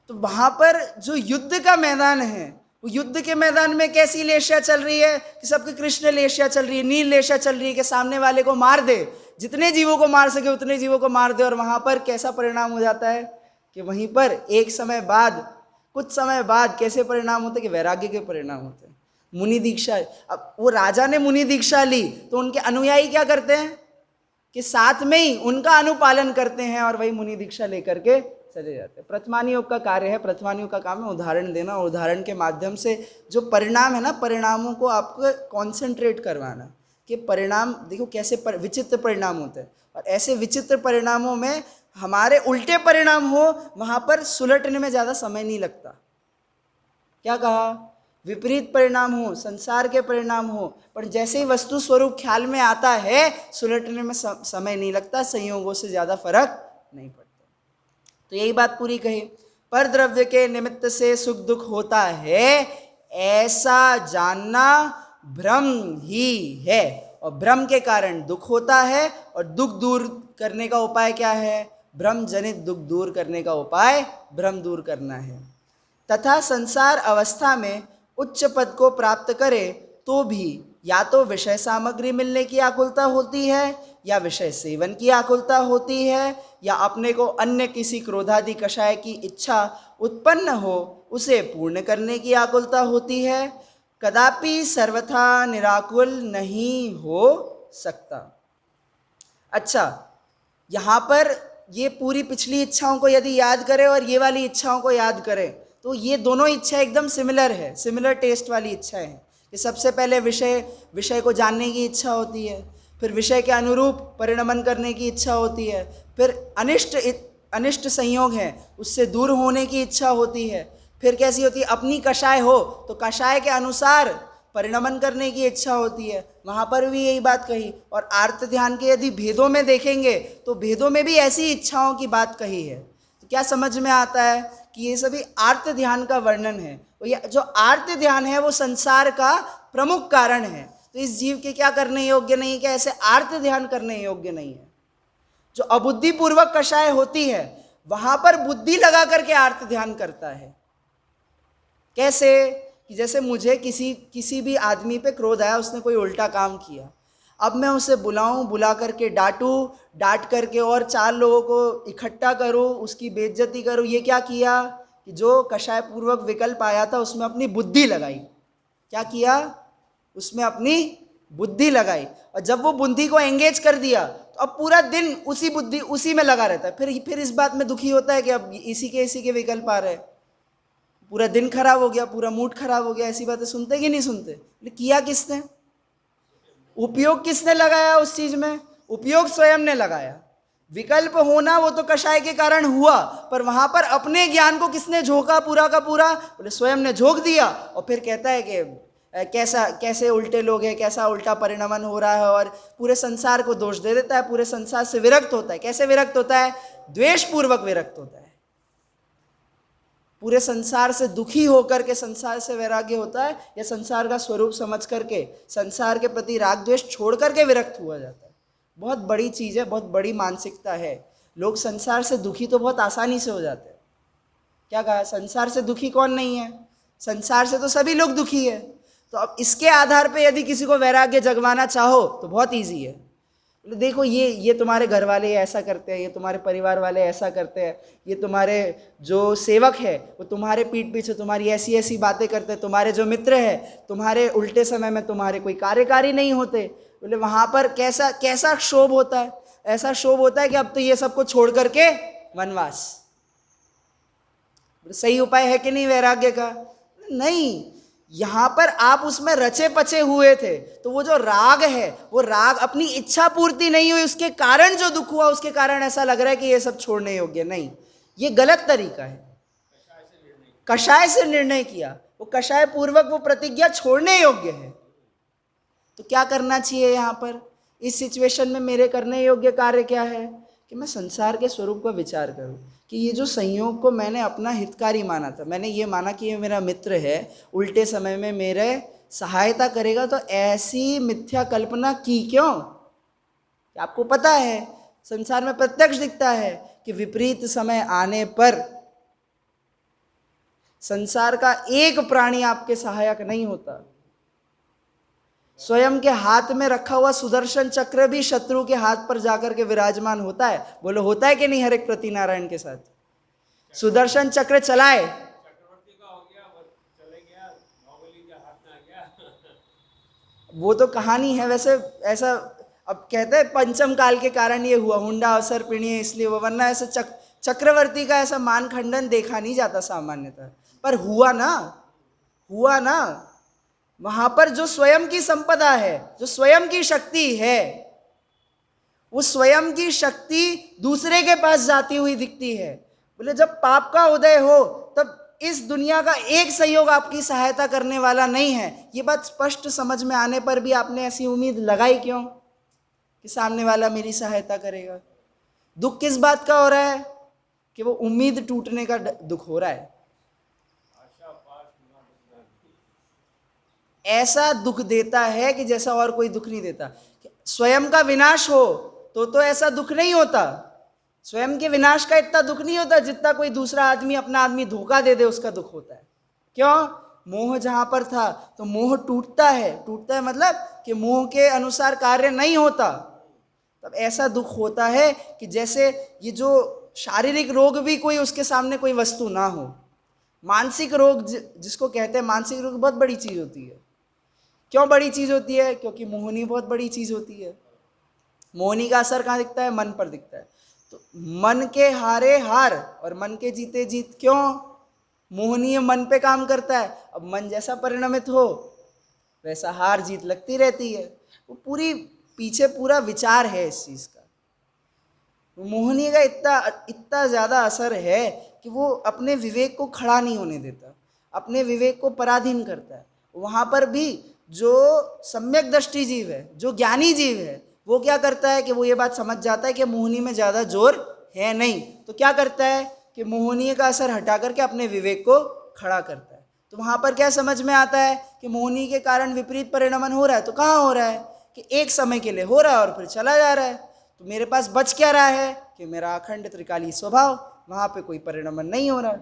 तो वहां पर जो युद्ध का मैदान है, वो युद्ध के मैदान में कैसी लेशिया चल रही है कि सबकी कृष्ण लेशिया चल रही है, नील लेशिया चल रही है कि सामने वाले को मार दे, जितने जीवों को मार सके उतने जीवों को मार दे। और वहां पर कैसा परिणाम हो जाता है कि वहीं पर एक समय बाद, कुछ समय बाद कैसे परिणाम होते हैं कि वैराग्य के परिणाम होते हैं। मुनि दीक्षा, अब वो राजा ने मुनि दीक्षा ली तो उनके अनुयायी क्या करते हैं कि साथ में ही उनका अनुपालन करते हैं और वही मुनि दीक्षा लेकर के चले जाते हैं। प्रथमान योग का कार्य है, प्रथमान योग का काम है उदाहरण देना, और उदाहरण के माध्यम से जो परिणाम है ना, परिणामों को आपको कॉन्सेंट्रेट करवाना कि परिणाम देखो कैसे विचित्र परिणाम होते हैं, और ऐसे विचित्र परिणामों में हमारे उल्टे परिणाम हो, वहां पर सुलटने में ज़्यादा समय नहीं लगता। क्या कहा? विपरीत परिणाम हो, संसार के परिणाम हो, पर जैसे ही वस्तु स्वरूप ख्याल में आता है, सुलटने में समय नहीं लगता, संयोगों से ज़्यादा फर्क नहीं पड़ता। तो यही बात पूरी कही, पर द्रव्य के निमित्त से सुख दुख होता है, ऐसा जानना भ्रम ही है, और भ्रम के कारण दुख होता है, और दुख दूर करने का उपाय क्या है? भ्रम जनित दुख दूर करने का उपाय भ्रम दूर करना है। तथा संसार अवस्था में उच्च पद को प्राप्त करे तो भी या तो विषय सामग्री मिलने की आकुलता होती है, या विषय सेवन की आकुलता होती है, या अपने को अन्य किसी क्रोधादि कषाय की इच्छा उत्पन्न हो उसे पूर्ण करने की आकुलता होती है। कदापि सर्वथा निराकुल नहीं हो सकता। अच्छा, यहाँ पर ये पूरी पिछली इच्छाओं को यदि याद करें और ये वाली इच्छाओं को याद करें, तो ये दोनों इच्छा एकदम सिमिलर है, सिमिलर टेस्ट वाली इच्छा है। कि सबसे पहले विषय को जानने की इच्छा होती है, फिर विषय के अनुरूप परिणमन करने की इच्छा होती है, फिर अनिष्ट संयोग है उससे दूर होने की इच्छा होती है, फिर कैसी होती है? अपनी कषाय हो तो कषाय के अनुसार परिणमन करने की इच्छा होती है। वहाँ पर भी यही बात कही। और आर्त ध्यान के यदि भेदों में देखेंगे तो भेदों में भी ऐसी इच्छाओं की बात कही है। तो क्या समझ में आता है कि ये सभी आर्त ध्यान का वर्णन है। ये जो आर्त ध्यान है वो संसार का प्रमुख कारण है। तो इस जीव के क्या करने योग्य नहीं है, क्या ऐसे आर्त ध्यान करने योग्य नहीं है। जो अबुद्धि पूर्वक कषाय होती है वहां पर बुद्धि लगा करके आर्त ध्यान करता है। कैसे? कि जैसे मुझे किसी भी आदमी पे क्रोध आया, उसने कोई उल्टा काम किया, अब मैं उसे बुलाऊं, बुला करके डांटूं, डांट करके और 4 लोगों को इकट्ठा करूं, उसकी बेइज्जती करूं। ये क्या किया कि जो कषाय पूर्वक विकल्प आया था उसमें अपनी बुद्धि लगाई। क्या किया? उसमें अपनी बुद्धि लगाई, और जब वो बुद्धि को एंगेज कर दिया तो अब पूरा दिन उसी में लगा रहता है। फिर इस बात में दुखी होता है कि अब इसी के विकल्प आ रहे हैं, पूरा दिन खराब हो गया, पूरा मूड खराब हो गया। ऐसी बातें सुनते कि नहीं सुनते? किया किसने? उपयोग किसने लगाया उस चीज में? उपयोग स्वयं ने लगाया। विकल्प होना वो तो कषाय के कारण हुआ, पर वहां पर अपने ज्ञान को किसने झोंका? पूरा का पूरा बोले स्वयं ने झोंक दिया। और फिर कहता है कि कैसे उल्टे लोग हैं, कैसा उल्टा परिणमन हो रहा है, और पूरे संसार को दोष दे देता है, पूरे संसार से विरक्त होता है। कैसे विरक्त होता है? द्वेष पूर्वक विरक्त होता है। पूरे संसार से दुखी होकर के संसार से वैराग्य होता है, या संसार का स्वरूप समझ करके संसार के प्रति राग द्वेष छोड़ करके विरक्त हुआ जाता है। बहुत बड़ी चीज़ है, बहुत बड़ी मानसिकता है। लोग संसार से दुखी तो बहुत आसानी से हो जाते हैं। क्या कहा? संसार से दुखी कौन नहीं है? संसार से तो सभी लोग दुखी है। तो अब इसके आधार पे यदि किसी को वैराग्य जगवाना चाहो तो बहुत ईजी है। बोले देखो ये तुम्हारे घर वाले ऐसा करते हैं, ये तुम्हारे परिवार वाले ऐसा करते हैं, ये तुम्हारे जो सेवक है वो तुम्हारे पीठ पीछे तुम्हारी ऐसी ऐसी बातें करते हैं, तुम्हारे जो मित्र है तुम्हारे उल्टे समय में तुम्हारे कोई कार्यकारी नहीं होते। बोले वहाँ पर कैसा कैसा क्षोभ होता है, ऐसा क्षोभ होता है कि अब तो ये सबको छोड़ करके वनवास। सही उपाय है कि नहीं वैराग्य का? नहीं, यहां पर आप उसमें रचे पचे हुए थे, तो वो जो राग है वो राग अपनी इच्छा पूर्ति नहीं हुई, उसके कारण जो दुख हुआ उसके कारण ऐसा लग रहा है कि ये सब छोड़ने योग्य नहीं। ये गलत तरीका है। कषाय से निर्णय किया, वो कषाय पूर्वक वो प्रतिज्ञा छोड़ने योग्य है। तो क्या करना चाहिए यहाँ पर इस सिचुएशन में? मेरे करने योग्य कार्य क्या है कि मैं संसार के स्वरूप का विचार करूं कि ये जो संयोग को मैंने अपना हितकारी माना था, मैंने ये माना कि ये मेरा मित्र है, उल्टे समय में मेरे सहायता करेगा, तो ऐसी मिथ्या कल्पना की क्यों? आपको पता है संसार में प्रत्यक्ष दिखता है कि विपरीत समय आने पर संसार का एक प्राणी आपके सहायक नहीं होता। स्वयं के हाथ में रखा हुआ सुदर्शन चक्र भी शत्रु के हाथ पर जाकर के विराजमान होता है। बोलो होता है कि नहीं? हर एक प्रति नारायण के साथ सुदर्शन चक्र चलाए, चक्रवर्ती का हो गया, वो चले गया, बाहुबली के हाथ में आ गया। वो तो कहानी है। वैसे ऐसा अब कहते हैं पंचम काल के कारण ये हुआ, हुंडा अवसर पिणीय इसलिए वो, वरना ऐसे चक्रवर्ती का ऐसा मान खंडन देखा नहीं जाता सामान्यतः, पर हुआ ना, हुआ ना। वहां पर जो स्वयं की संपदा है, जो स्वयं की शक्ति है, वो स्वयं की शक्ति दूसरे के पास जाती हुई दिखती है। बोले जब पाप का उदय हो तब इस दुनिया का एक सहयोग आपकी सहायता करने वाला नहीं है। ये बात स्पष्ट समझ में आने पर भी आपने ऐसी उम्मीद लगाई क्यों कि सामने वाला मेरी सहायता करेगा? दुख किस बात का हो रहा है कि वो उम्मीद टूटने का दुख हो रहा है। ऐसा दुख देता है कि जैसा और कोई दुख नहीं देता। स्वयं का विनाश हो तो ऐसा दुख नहीं होता। स्वयं के विनाश का इतना दुख नहीं होता जितना कोई दूसरा आदमी अपना आदमी धोखा दे दे उसका दुख होता है। क्यों? मोह जहां पर था तो मोह टूटता है। टूटता है मतलब कि मोह के अनुसार कार्य नहीं होता, तब ऐसा दुख होता है कि जैसे ये जो शारीरिक रोग भी कोई उसके सामने कोई वस्तु ना हो। मानसिक रोग जिसको कहते हैं, मानसिक रोग बहुत बड़ी चीज होती है। क्यों बड़ी चीज होती है? क्योंकि मोहनी बहुत बड़ी चीज होती है। मोहनी का असर कहाँ दिखता है? मन पर दिखता है। तो मन के हारे हार और मन के जीते जीत। क्यों? मोहनी मन पे काम करता है। अब मन जैसा परिणमित हो वैसा हार जीत लगती रहती है। वो पूरी पीछे पूरा विचार है इस चीज का। मोहनी का इतना ज्यादा असर है कि वो अपने विवेक को खड़ा नहीं होने देता, अपने विवेक को पराधीन करता है। वहां पर भी जो सम्यक दृष्टि जीव है, जो ज्ञानी जीव है, वो क्या करता है कि वो ये बात समझ जाता है कि मोहनी में ज्यादा जोर है नहीं, तो क्या करता है कि मोहनी का असर हटा करके अपने विवेक को खड़ा करता है। तो वहां पर क्या समझ में आता है कि मोहनी के कारण विपरीत परिणमन हो रहा है। तो कहाँ हो रहा है कि एक समय के लिए हो रहा है और फिर चला जा रहा है। तो मेरे पास बच क्या रहा है कि मेरा अखंड त्रिकाली स्वभाव, वहां पे कोई परिणमन नहीं हो रहा है।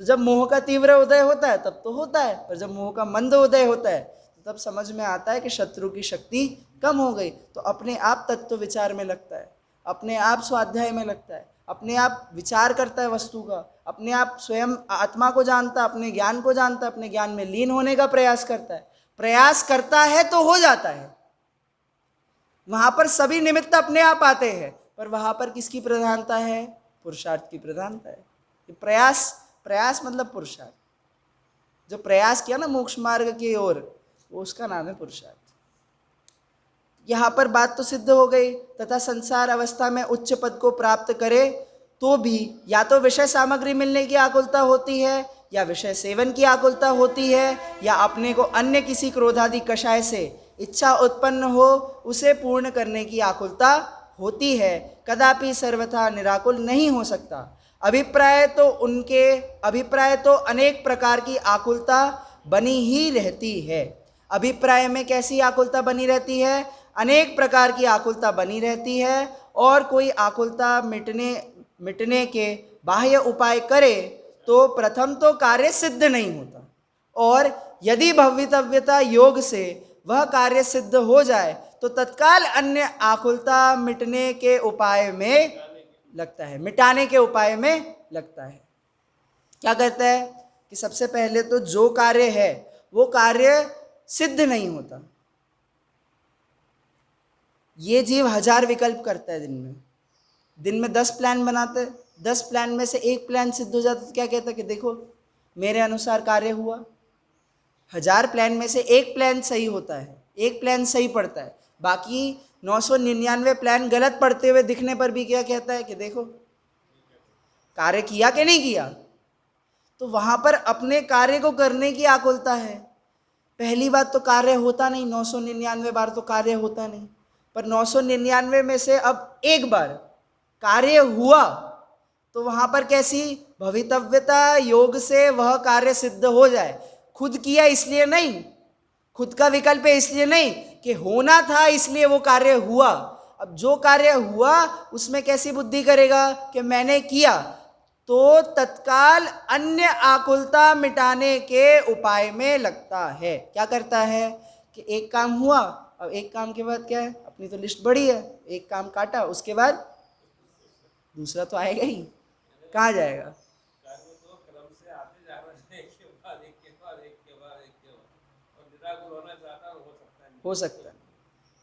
तो जब मोह का तीव्र उदय होता है तब तो होता है, पर जब मोह का मंद उदय होता है तो तब समझ में आता है कि शत्रु की शक्ति कम हो गई। तो अपने आप तत्व विचार में लगता है, अपने आप स्वाध्याय में लगता है, अपने आप विचार करता है वस्तु का, अपने आप स्वयं आत्मा को जानता है, अपने ज्ञान को जानता है, अपने ज्ञान में लीन होने का प्रयास करता है। प्रयास करता है तो हो जाता है। वहां पर सभी निमित्त अपने आप आते हैं, पर वहां पर किसकी प्रधानता है? पुरुषार्थ की प्रधानता है। प्रयास, प्रयास मतलब पुरुषार्थ। जो प्रयास किया ना मोक्ष मार्ग की ओर, वो उसका नाम है पुरुषार्थ। यहां पर बात तो सिद्ध हो गई। तथा संसार अवस्था में उच्च पद को प्राप्त करे तो भी या तो विषय सामग्री मिलने की आकुलता होती है, या विषय सेवन की आकुलता होती है, या अपने को अन्य किसी क्रोधादि कषाय से इच्छा उत्पन्न हो उसे पूर्ण करने की आकुलता होती है। कदापि सर्वथा निराकुल नहीं हो सकता। अभिप्राय तो अनेक प्रकार की आकुलता बनी ही रहती है। अभिप्राय में कैसी आकुलता बनी रहती है? अनेक प्रकार की आकुलता बनी रहती है, और कोई आकुलता मिटने के बाह्य उपाय करे तो प्रथम तो कार्य सिद्ध नहीं होता, और यदि भवितव्यता योग से वह कार्य सिद्ध हो जाए तो तत्काल अन्य आकुलता मिटने के उपाय में लगता है, मिटाने के उपाय में लगता है। क्या करता है कि सबसे पहले तो जो कार्य है वो कार्य सिद्ध नहीं होता। ये जीव 1000 विकल्प करता है दिन में 10 प्लान बनाते हैं, 10 प्लान में से एक प्लान सिद्ध हो जाता है तो क्या कहता है कि देखो मेरे अनुसार कार्य हुआ। 1000 प्लान में से एक प्लान सही होता है, एक प्लान सही पड़ता है, बाकी 999 प्लान गलत पड़ते हुए दिखने पर भी क्या कहता है कि देखो कार्य किया कि नहीं किया। तो वहां पर अपने कार्य को करने की आकुलता है। पहली बात तो कार्य होता नहीं, 999 बार तो कार्य होता नहीं, पर 999 में से अब एक बार कार्य हुआ तो वहां पर कैसी भवितव्यता योग से वह कार्य सिद्ध हो जाए। खुद किया इसलिए नहीं, खुद का विकल्प है इसलिए नहीं कि होना था इसलिए वो कार्य हुआ। अब जो कार्य हुआ उसमें कैसी बुद्धि करेगा कि मैंने किया, तो तत्काल अन्य आकुलता मिटाने के उपाय में लगता है। क्या करता है कि एक काम हुआ, अब एक काम के बाद क्या है, अपनी तो लिस्ट बड़ी है, एक काम काटा उसके बाद दूसरा तो आएगा ही, कहाँ जाएगा। कर्म तो क्रम से आते जा रहे हैं, एक के बाद एक के बाद एक के बाद एक के बाद, और निराकुल होना चाहता हो सकता है, हो सकता है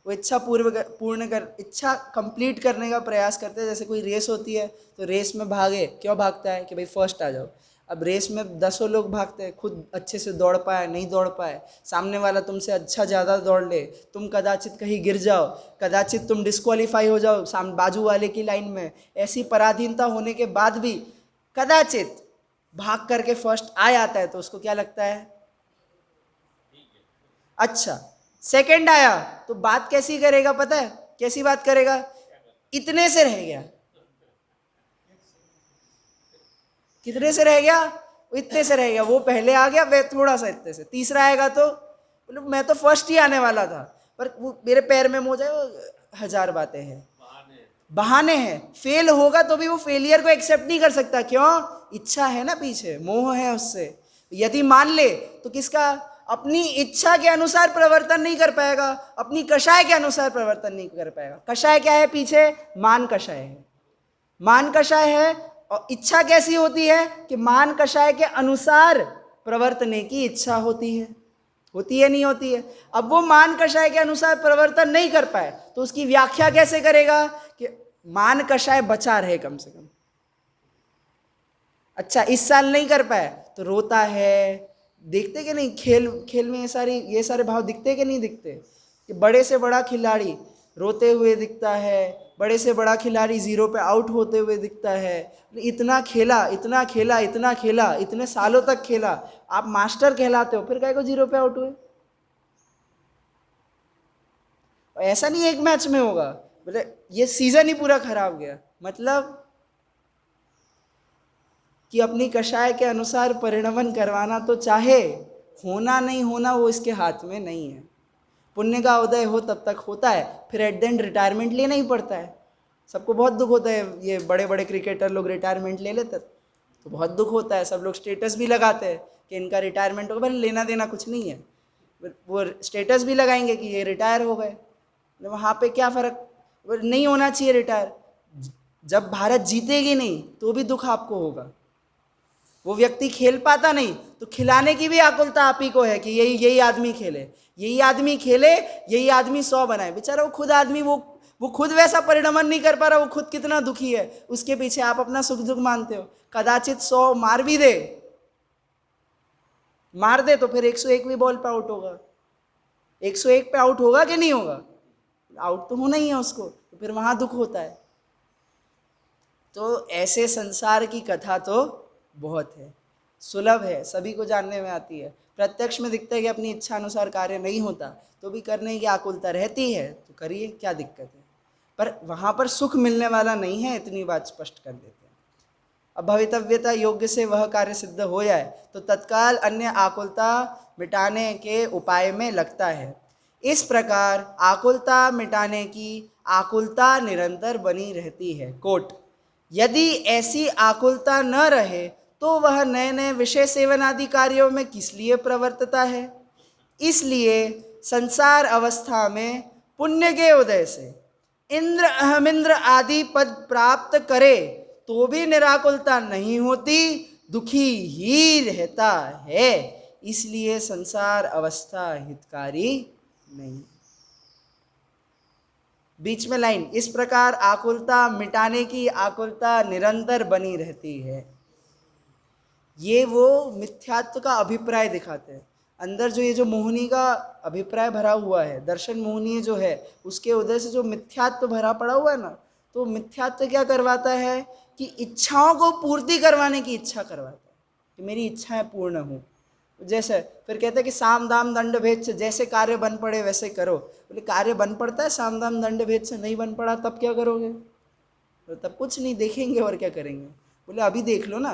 वो इच्छा पूर्ण कर, इच्छा कंप्लीट करने का प्रयास करते हैं। जैसे कोई रेस होती है तो रेस में भागे, क्यों भागता है कि भाई फर्स्ट आ जाओ। अब रेस में 10 लोग भागते हैं, खुद अच्छे से दौड़ पाए नहीं दौड़ पाए, सामने वाला तुमसे अच्छा ज़्यादा दौड़ ले, तुम कदाचित कहीं गिर जाओ, कदाचित तुम डिस्क्वालीफाई हो जाओ सामने बाजू वाले की लाइन में। ऐसी पराधीनता होने के बाद भी कदाचित भाग करके फर्स्ट आ जाता है तो उसको क्या लगता है, अच्छा सेकंड आया तो बात कैसी करेगा पता है, कैसी बात करेगा, इतने से रह गया, कितने से रह गया, वो इतने से रह गया, वो पहले आ गया वह थोड़ा सा इतने से, तीसरा आएगा तो बोले मैं तो फर्स्ट ही आने वाला था, पर वो मेरे पैर में मोजा है, वो 1000 बातें हैं, बहाने हैं। फेल होगा तो भी वो फेलियर को एक्सेप्ट नहीं कर सकता, क्यों, इच्छा है ना पीछे, मोह है उससे। यदि मान ले तो किसका, अपनी इच्छा के अनुसार प्रवर्तन नहीं कर पाएगा, अपनी कषाय के अनुसार प्रवर्तन नहीं कर पाएगा। कषाय क्या है पीछे, मान कषाय है, मान कषाय है। और इच्छा कैसी होती है कि मान कषाय के अनुसार प्रवर्तने की इच्छा होती है नहीं होती है। अब वो मान कषाय के अनुसार प्रवर्तन नहीं कर पाए तो उसकी व्याख्या कैसे करेगा कि मान कषाय बचा रहे कम से कम। अच्छा इस साल नहीं कर पाए तो रोता है, देखते कि नहीं खेल में ये सारे भाव दिखते कि नहीं दिखते, कि बड़े से बड़ा खिलाड़ी रोते हुए दिखता है, बड़े से बड़ा खिलाड़ी 0 पे आउट होते हुए दिखता है। इतना खेला इतना खेला इतना खेला, इतने सालों तक खेला, आप मास्टर कहलाते हो, फिर काहे को 0 पे आउट हुए। ऐसा नहीं एक मैच में होगा, बोले ये सीजन ही पूरा खराब गया, मतलब कि अपनी कषाय के अनुसार परिणमन करवाना तो चाहे, होना नहीं होना वो इसके हाथ में नहीं है। पुण्य का उदय हो तब तक होता है, फिर एट द एंड रिटायरमेंट लेना ही पड़ता है। सबको बहुत दुख होता है, ये बड़े बड़े क्रिकेटर लोग रिटायरमेंट ले लेते तो बहुत दुख होता है। सब लोग स्टेटस भी लगाते हैं कि इनका रिटायरमेंट होगा, भले लेना देना कुछ नहीं है, वो स्टेटस भी लगाएंगे कि ये रिटायर हो गए। वहाँ पे क्या फ़र्क, नहीं होना चाहिए रिटायर। जब भारत जीतेगी नहीं तो भी दुख आपको होगा। वो व्यक्ति खेल पाता नहीं तो खिलाने की भी आकुलता आप ही को है कि यही आदमी खेले, यही आदमी खेले, यही आदमी 100 बनाए। बेचारा वो खुद आदमी वो खुद वैसा परिणमन नहीं कर पा रहा, वो खुद कितना दुखी है, उसके पीछे आप अपना सुख दुख मानते हो। कदाचित 100 मार भी दे, मार दे तो फिर 101वीं बॉल पे आउट होगा, 101 पे आउट होगा कि नहीं होगा, आउट तो होना ही है उसको, तो फिर वहां दुख होता है। तो ऐसे संसार की कथा तो बहुत है, सुलभ है, सभी को जानने में आती है। प्रत्यक्ष में दिखता है कि अपनी इच्छा अनुसार कार्य नहीं होता तो भी करने की आकुलता रहती है, तो करिए, क्या दिक्कत है। पर वहाँ पर सुख मिलने वाला नहीं है, इतनी बात स्पष्ट कर देते हैं। अब भवितव्यता योग्य से वह कार्य सिद्ध हो जाए तो तत्काल अन्य आकुलता मिटाने के उपाय में लगता है। इस प्रकार आकुलता मिटाने की आकुलता निरंतर बनी रहती है। कोट, यदि ऐसी आकुलता न रहे तो वह नए नए विषय सेवन आदि कार्यों में किस लिए प्रवर्तता है। इसलिए संसार अवस्था में पुण्य के उदय से इंद्र अहमिंद्र आदि पद प्राप्त करे तो भी निराकुलता नहीं होती, दुखी ही रहता है। इसलिए संसार अवस्था हितकारी नहीं। बीच में लाइन, इस प्रकार आकुलता मिटाने की आकुलता निरंतर बनी रहती है। ये वो मिथ्यात्व का अभिप्राय दिखाते हैं। अंदर जो ये जो मोहिनी का अभिप्राय भरा हुआ है, दर्शन मोहिनी जो है, उसके उदय से जो मिथ्यात्व भरा पड़ा हुआ है ना, तो मिथ्यात्व क्या करवाता है कि इच्छाओं को पूर्ति करवाने की इच्छा करवाता है कि मेरी इच्छाएं पूर्ण हों। जैसे फिर कहते हैं कि साम दाम दंड भेद से जैसे कार्य बन पड़े वैसे करो। बोले कार्य बन पड़ता है, साम दाम दंड भेद से नहीं बन पड़ा तब क्या करोगे? तो तब कुछ नहीं, देखेंगे और क्या करेंगे। बोले अभी देख लो ना,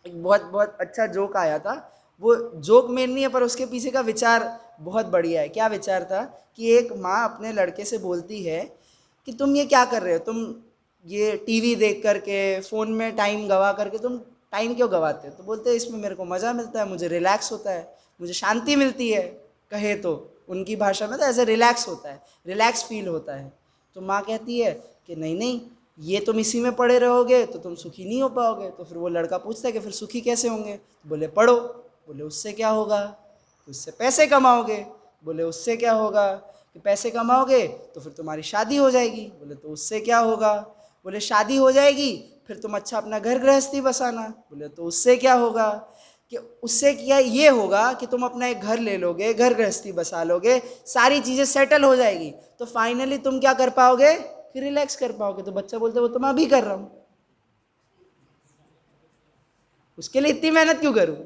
एक बहुत बहुत अच्छा जोक आया था। वो जोक मेन नहीं है पर उसके पीछे का विचार बहुत बढ़िया है। क्या विचार था कि एक माँ अपने लड़के से बोलती है कि तुम ये क्या कर रहे हो, तुम ये टीवी देख करके फ़ोन में टाइम गवा करके तुम टाइम क्यों गवाते हो? तो बोलते हैं इसमें मेरे को मज़ा मिलता है, मुझे रिलैक्स होता है, मुझे शांति मिलती है। कहे तो उनकी भाषा में तो ऐसे रिलैक्स होता है, रिलैक्स फील होता है। तो माँ कहती है कि नहीं नहीं, ये तुम इसी में पड़े रहोगे तो तुम सुखी नहीं हो पाओगे। तो फिर वो लड़का पूछता है कि फिर सुखी कैसे होंगे? बोले पढ़ो। बोले उससे क्या होगा? उससे पैसे कमाओगे। बोले उससे क्या होगा? कि पैसे कमाओगे तो फिर तुम्हारी शादी हो जाएगी। बोले तो उससे क्या होगा? बोले शादी हो जाएगी फिर तुम अच्छा अपना घर गृहस्थी बसाना। बोले तो उससे क्या होगा? कि उससे क्या ये होगा कि तुम अपना एक घर ले लोगे, घर गृहस्थी बसा लोगे, सारी चीज़ें सेटल हो जाएगी, तो फाइनली तुम क्या कर पाओगे कि रिलैक्स कर पाओगे। तो बच्चा बोलते वो तो मैं अभी कर रहा हूँ, उसके लिए इतनी मेहनत क्यों करूँ?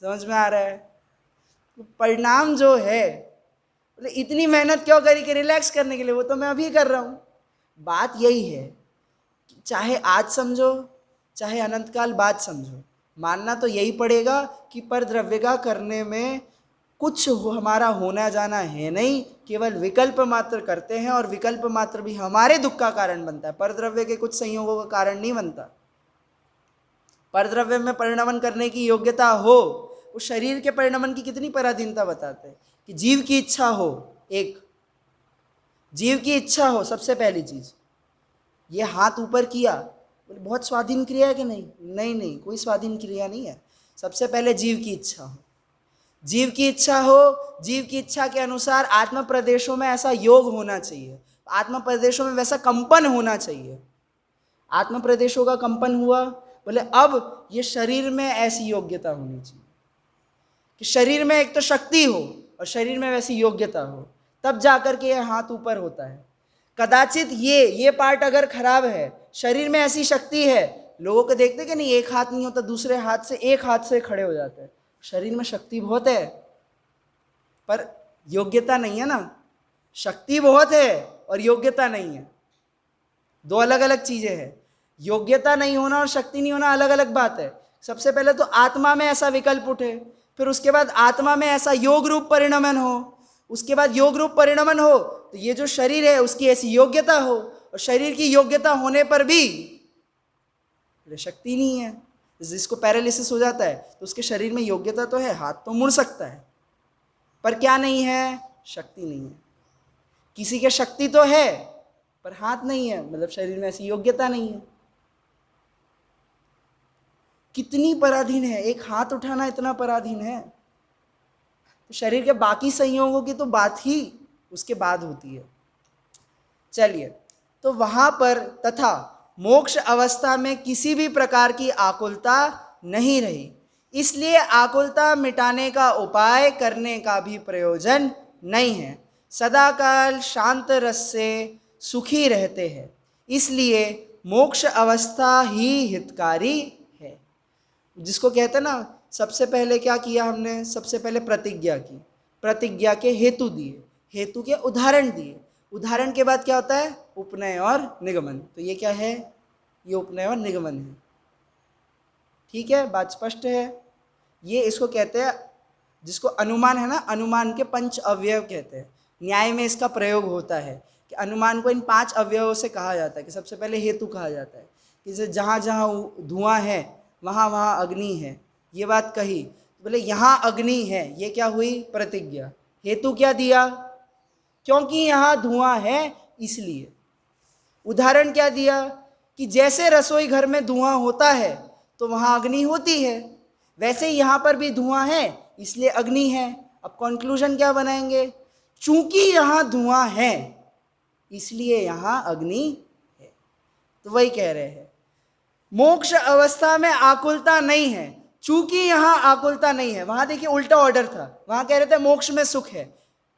समझ में आ रहा है? तो परिणाम जो है, बोले इतनी मेहनत क्यों करी कि रिलैक्स करने के लिए, वो तो मैं अभी कर रहा हूँ। बात यही है, चाहे आज समझो चाहे अनंत काल बाद समझो, मानना तो यही पड़ेगा कि पर द्रव्य का करने में कुछ हमारा होना जाना है नहीं, केवल विकल्प मात्र करते हैं और विकल्प मात्र भी हमारे दुख का कारण बनता है, पर द्रव्य के कुछ संयोगों का कारण नहीं बनता। पर द्रव्य में परिणमन करने की योग्यता हो, उस शरीर के परिणमन की कितनी पराधीनता बताते हैं कि जीव की इच्छा हो, एक जीव की इच्छा हो सबसे पहली चीज। ये हाथ ऊपर किया, बोले बहुत स्वाधीन क्रिया है कि नहीं? नहीं नहीं, कोई स्वाधीन क्रिया नहीं है। सबसे पहले जीव की इच्छा हो, जीव की इच्छा हो, जीव की इच्छा के अनुसार आत्म प्रदेशों में ऐसा योग होना चाहिए, आत्म प्रदेशों में वैसा कंपन होना चाहिए। आत्म प्रदेशों का कंपन हुआ, बोले अब ये शरीर में ऐसी योग्यता होनी चाहिए कि शरीर में एक तो शक्ति हो और शरीर में वैसी योग्यता हो, तब जाकर के ये हाथ ऊपर होता है। कदाचित ये पार्ट अगर खराब है, शरीर में ऐसी शक्ति है, लोगों को देखते कि नहीं एक हाथ नहीं होता, दूसरे हाथ से एक हाथ से खड़े हो जाते हैं। शरीर में शक्ति बहुत है पर योग्यता नहीं है ना। शक्ति बहुत है और योग्यता नहीं है, दो अलग अलग चीजें हैं। योग्यता नहीं होना और शक्ति नहीं होना अलग अलग बात है। सबसे पहले तो आत्मा में ऐसा विकल्प उठे, फिर उसके बाद आत्मा में ऐसा योग रूप परिणमन हो, उसके बाद योग रूप परिणमन हो तो ये जो शरीर है उसकी ऐसी योग्यता हो, और शरीर की योग्यता होने पर भी शक्ति नहीं है। जिसको पैरालिसिस हो जाता है तो उसके शरीर में योग्यता तो है, हाथ तो मुड़ सकता है, पर क्या नहीं है? शक्ति नहीं है। किसी के शक्ति तो है पर हाथ नहीं है, मतलब शरीर में ऐसी योग्यता नहीं है। कितनी पराधीन है, एक हाथ उठाना इतना पराधीन है, तो शरीर के बाकी संयोगों की तो बात ही उसके बाद होती है। चलिए, तो वहां पर तथा मोक्ष अवस्था में किसी भी प्रकार की आकुलता नहीं रही, इसलिए आकुलता मिटाने का उपाय करने का भी प्रयोजन नहीं है। सदाकाल शांत रस से सुखी रहते हैं, इसलिए मोक्ष अवस्था ही हितकारी है। जिसको कहते हैं ना, सबसे पहले क्या किया हमने? सबसे पहले प्रतिज्ञा की, प्रतिज्ञा के हेतु दिए, हेतु के उदाहरण दिए, उदाहरण के बाद क्या होता है? उपनय और निगमन। तो ये क्या है? ये उपनय और निगमन है। ठीक है, बात स्पष्ट है। ये इसको कहते हैं, जिसको अनुमान है ना, अनुमान के पंच अवयव कहते हैं। न्याय में इसका प्रयोग होता है कि अनुमान को इन 5 अवयवों से कहा जाता है। कि सबसे पहले हेतु कहा जाता है कि जहाँ जहाँ धुआं है वहाँ वहाँ अग्नि है, ये बात कही, बोले यहाँ अग्नि है, ये क्या हुई? प्रतिज्ञा। हेतु क्या दिया? क्योंकि यहाँ धुआं है इसलिए। उदाहरण क्या दिया कि जैसे रसोई घर में धुआं होता है तो वहाँ अग्नि होती है, वैसे ही यहाँ पर भी धुआं है इसलिए अग्नि है। अब कंक्लूजन क्या बनाएंगे? चूंकि यहाँ धुआं है इसलिए यहाँ अग्नि है। तो वही कह रहे हैं, मोक्ष अवस्था में आकुलता नहीं है, चूंकि यहाँ आकुलता नहीं है। वहां देखिए उल्टा ऑर्डर था, वहां कह रहे थे मोक्ष में सुख है,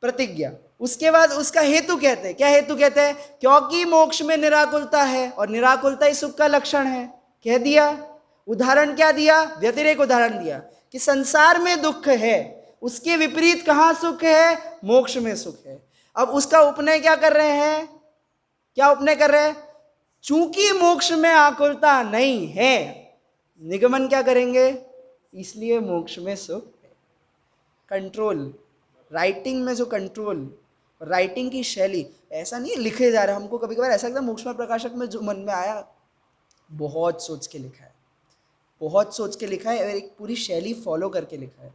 प्रतिज्ञा। उसके बाद उसका हेतु कहते हैं, क्या हेतु कहते हैं? क्योंकि मोक्ष में निराकुलता है और निराकुलता ही सुख का लक्षण है, कह दिया। उदाहरण क्या दिया? व्यतिरेक उदाहरण दिया कि संसार में दुख है, उसके विपरीत कहाँ सुख है? मोक्ष में सुख है। अब उसका उपनय क्या कर रहे हैं? क्या उपनय कर रहे हैं? चूंकि मोक्ष में आकुलता नहीं है, निगमन क्या करेंगे? इसलिए मोक्ष में सुख है। कंट्रोल, राइटिंग में जो कंट्रोल, राइटिंग की शैली, ऐसा नहीं है लिखे जा रहे। हमको कभी कभार ऐसा लगता है मोक्ष में प्रकाशक में जो मन में आया बहुत सोच के लिखा है, बहुत सोच के लिखा है और एक पूरी शैली फॉलो करके लिखा है।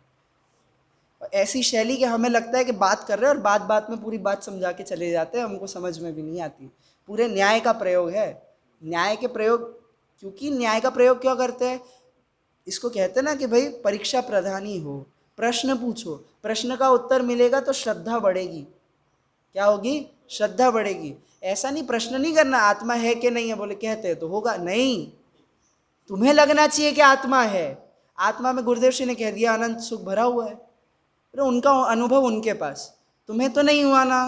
और ऐसी शैली कि हमें लगता है कि बात कर रहे हैं और बात बात में पूरी बात समझा के चले जाते हैं, हमको समझ में भी नहीं आती। पूरे न्याय का प्रयोग है, न्याय के प्रयोग। क्योंकि न्याय का प्रयोग क्यों करते हैं? इसको कहते हैं ना कि भाई परीक्षा प्रधानी हो, प्रश्न पूछो, प्रश्न का उत्तर मिलेगा तो श्रद्धा बढ़ेगी। क्या होगी? श्रद्धा बढ़ेगी। ऐसा नहीं प्रश्न नहीं करना आत्मा है कि नहीं है, बोले कहते तो होगा नहीं, तुम्हें लगना चाहिए कि आत्मा है। आत्मा में गुरुदेव जी ने कह दिया अनंत सुख भरा हुआ है, तो उनका अनुभव उनके पास, तुम्हें तो नहीं हुआ ना,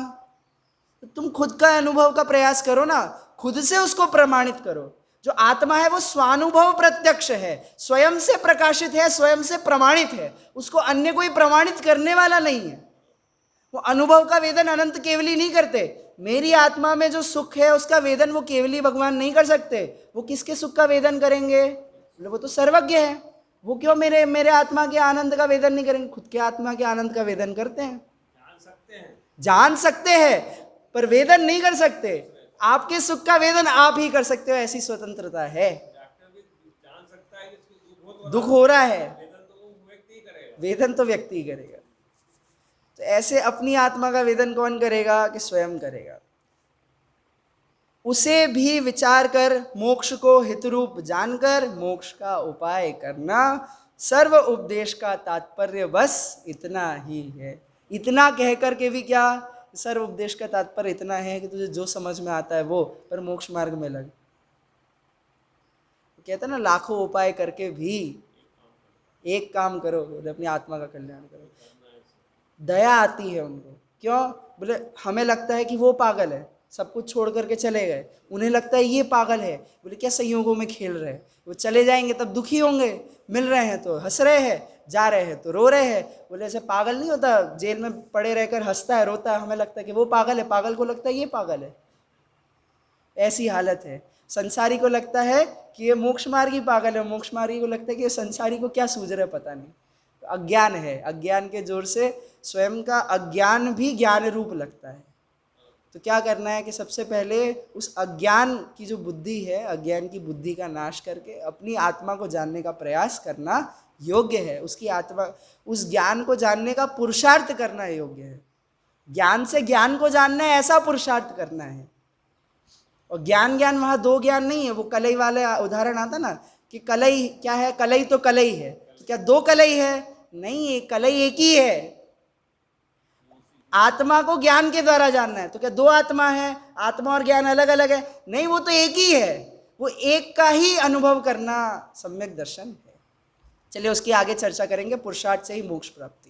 तो तुम खुद का अनुभव का प्रयास करो ना, खुद से उसको प्रमाणित करो। जो आत्मा है वो स्वानुभव प्रत्यक्ष है, स्वयं से प्रकाशित है, स्वयं से प्रमाणित है, उसको अन्य कोई प्रमाणित करने वाला नहीं है। वो अनुभव का वेदन अनंत केवली नहीं करते। मेरी आत्मा में जो सुख है उसका वेदन वो केवली भगवान नहीं कर सकते। वो किसके सुख का वेदन करेंगे? बोले वो तो सर्वज्ञ है, वो क्यों मेरे आत्मा के आनंद का वेदन नहीं करेंगे? खुद के आत्मा के आनंद का वेदन करते हैं, जान सकते हैं पर वेदन नहीं कर सकते। आपके सुख का वेदन आप ही कर सकते हो, ऐसी स्वतंत्रता है। दुख हो रहा है, वेदन तो व्यक्ति ही करेगा। तो ऐसे अपनी आत्मा का वेदन कौन करेगा? कि स्वयं करेगा। उसे भी विचार कर मोक्ष को हितरूप जानकर मोक्ष का उपाय करना, सर्व उपदेश का तात्पर्य बस इतना ही है। इतना कह करके भी क्या? सर्व उपदेश का तात्पर्य इतना है कि तुझे जो समझ में आता है वो, पर मोक्ष मार्ग में लग। कहते हैं ना लाखों उपाय करके भी एक काम करो, अपनी आत्मा का कल्याण करो। दया आती है उनको, क्यों? बोले हमें लगता है कि वो पागल है, सब कुछ छोड़ करके चले गए, उन्हें लगता है ये पागल है। बोले क्या संयोगों में खेल रहे हैं, वो चले जाएंगे तब दुखी होंगे, मिल रहे हैं तो हंस रहे हैं, जा रहे हैं तो रो रहे हैं। बोले ऐसे पागल नहीं होता, जेल में पड़े रहकर हंसता है रोता है, हमें लगता है कि वो पागल है, पागल को लगता है ये पागल है। ऐसी हालत है। संसारी को लगता है कि ये मोक्ष मार्गी पागल है, मोक्ष मार्गी को लगता है कि ये संसारी को क्या सूझ रहा है पता नहीं। अज्ञान है, अज्ञान के जोर से स्वयं का अज्ञान भी ज्ञान रूप लगता है। तो क्या करना है कि सबसे पहले उस अज्ञान की जो बुद्धि है, अज्ञान की बुद्धि का नाश करके अपनी आत्मा को जानने का प्रयास करना योग्य है। उसकी आत्मा, उस ज्ञान को जानने का पुरुषार्थ करना योग्य है। ज्ञान से ज्ञान को जानना है, ऐसा पुरुषार्थ करना है। और ज्ञान वहाँ दो ज्ञान नहीं है। वो कलई वाले उदाहरण आता ना कि कलई क्या है? कलई तो कलई है, तो क्या दो कलई है? नहीं, कलई एक ही है। आत्मा को ज्ञान के द्वारा जानना है, तो क्या दो आत्मा है? आत्मा और ज्ञान अलग अलग है? नहीं, वो तो एक ही है। वो एक का ही अनुभव करना सम्यक दर्शन है। चलिए उसकी आगे चर्चा करेंगे। पुरुषार्थ से ही मोक्ष प्राप्ति।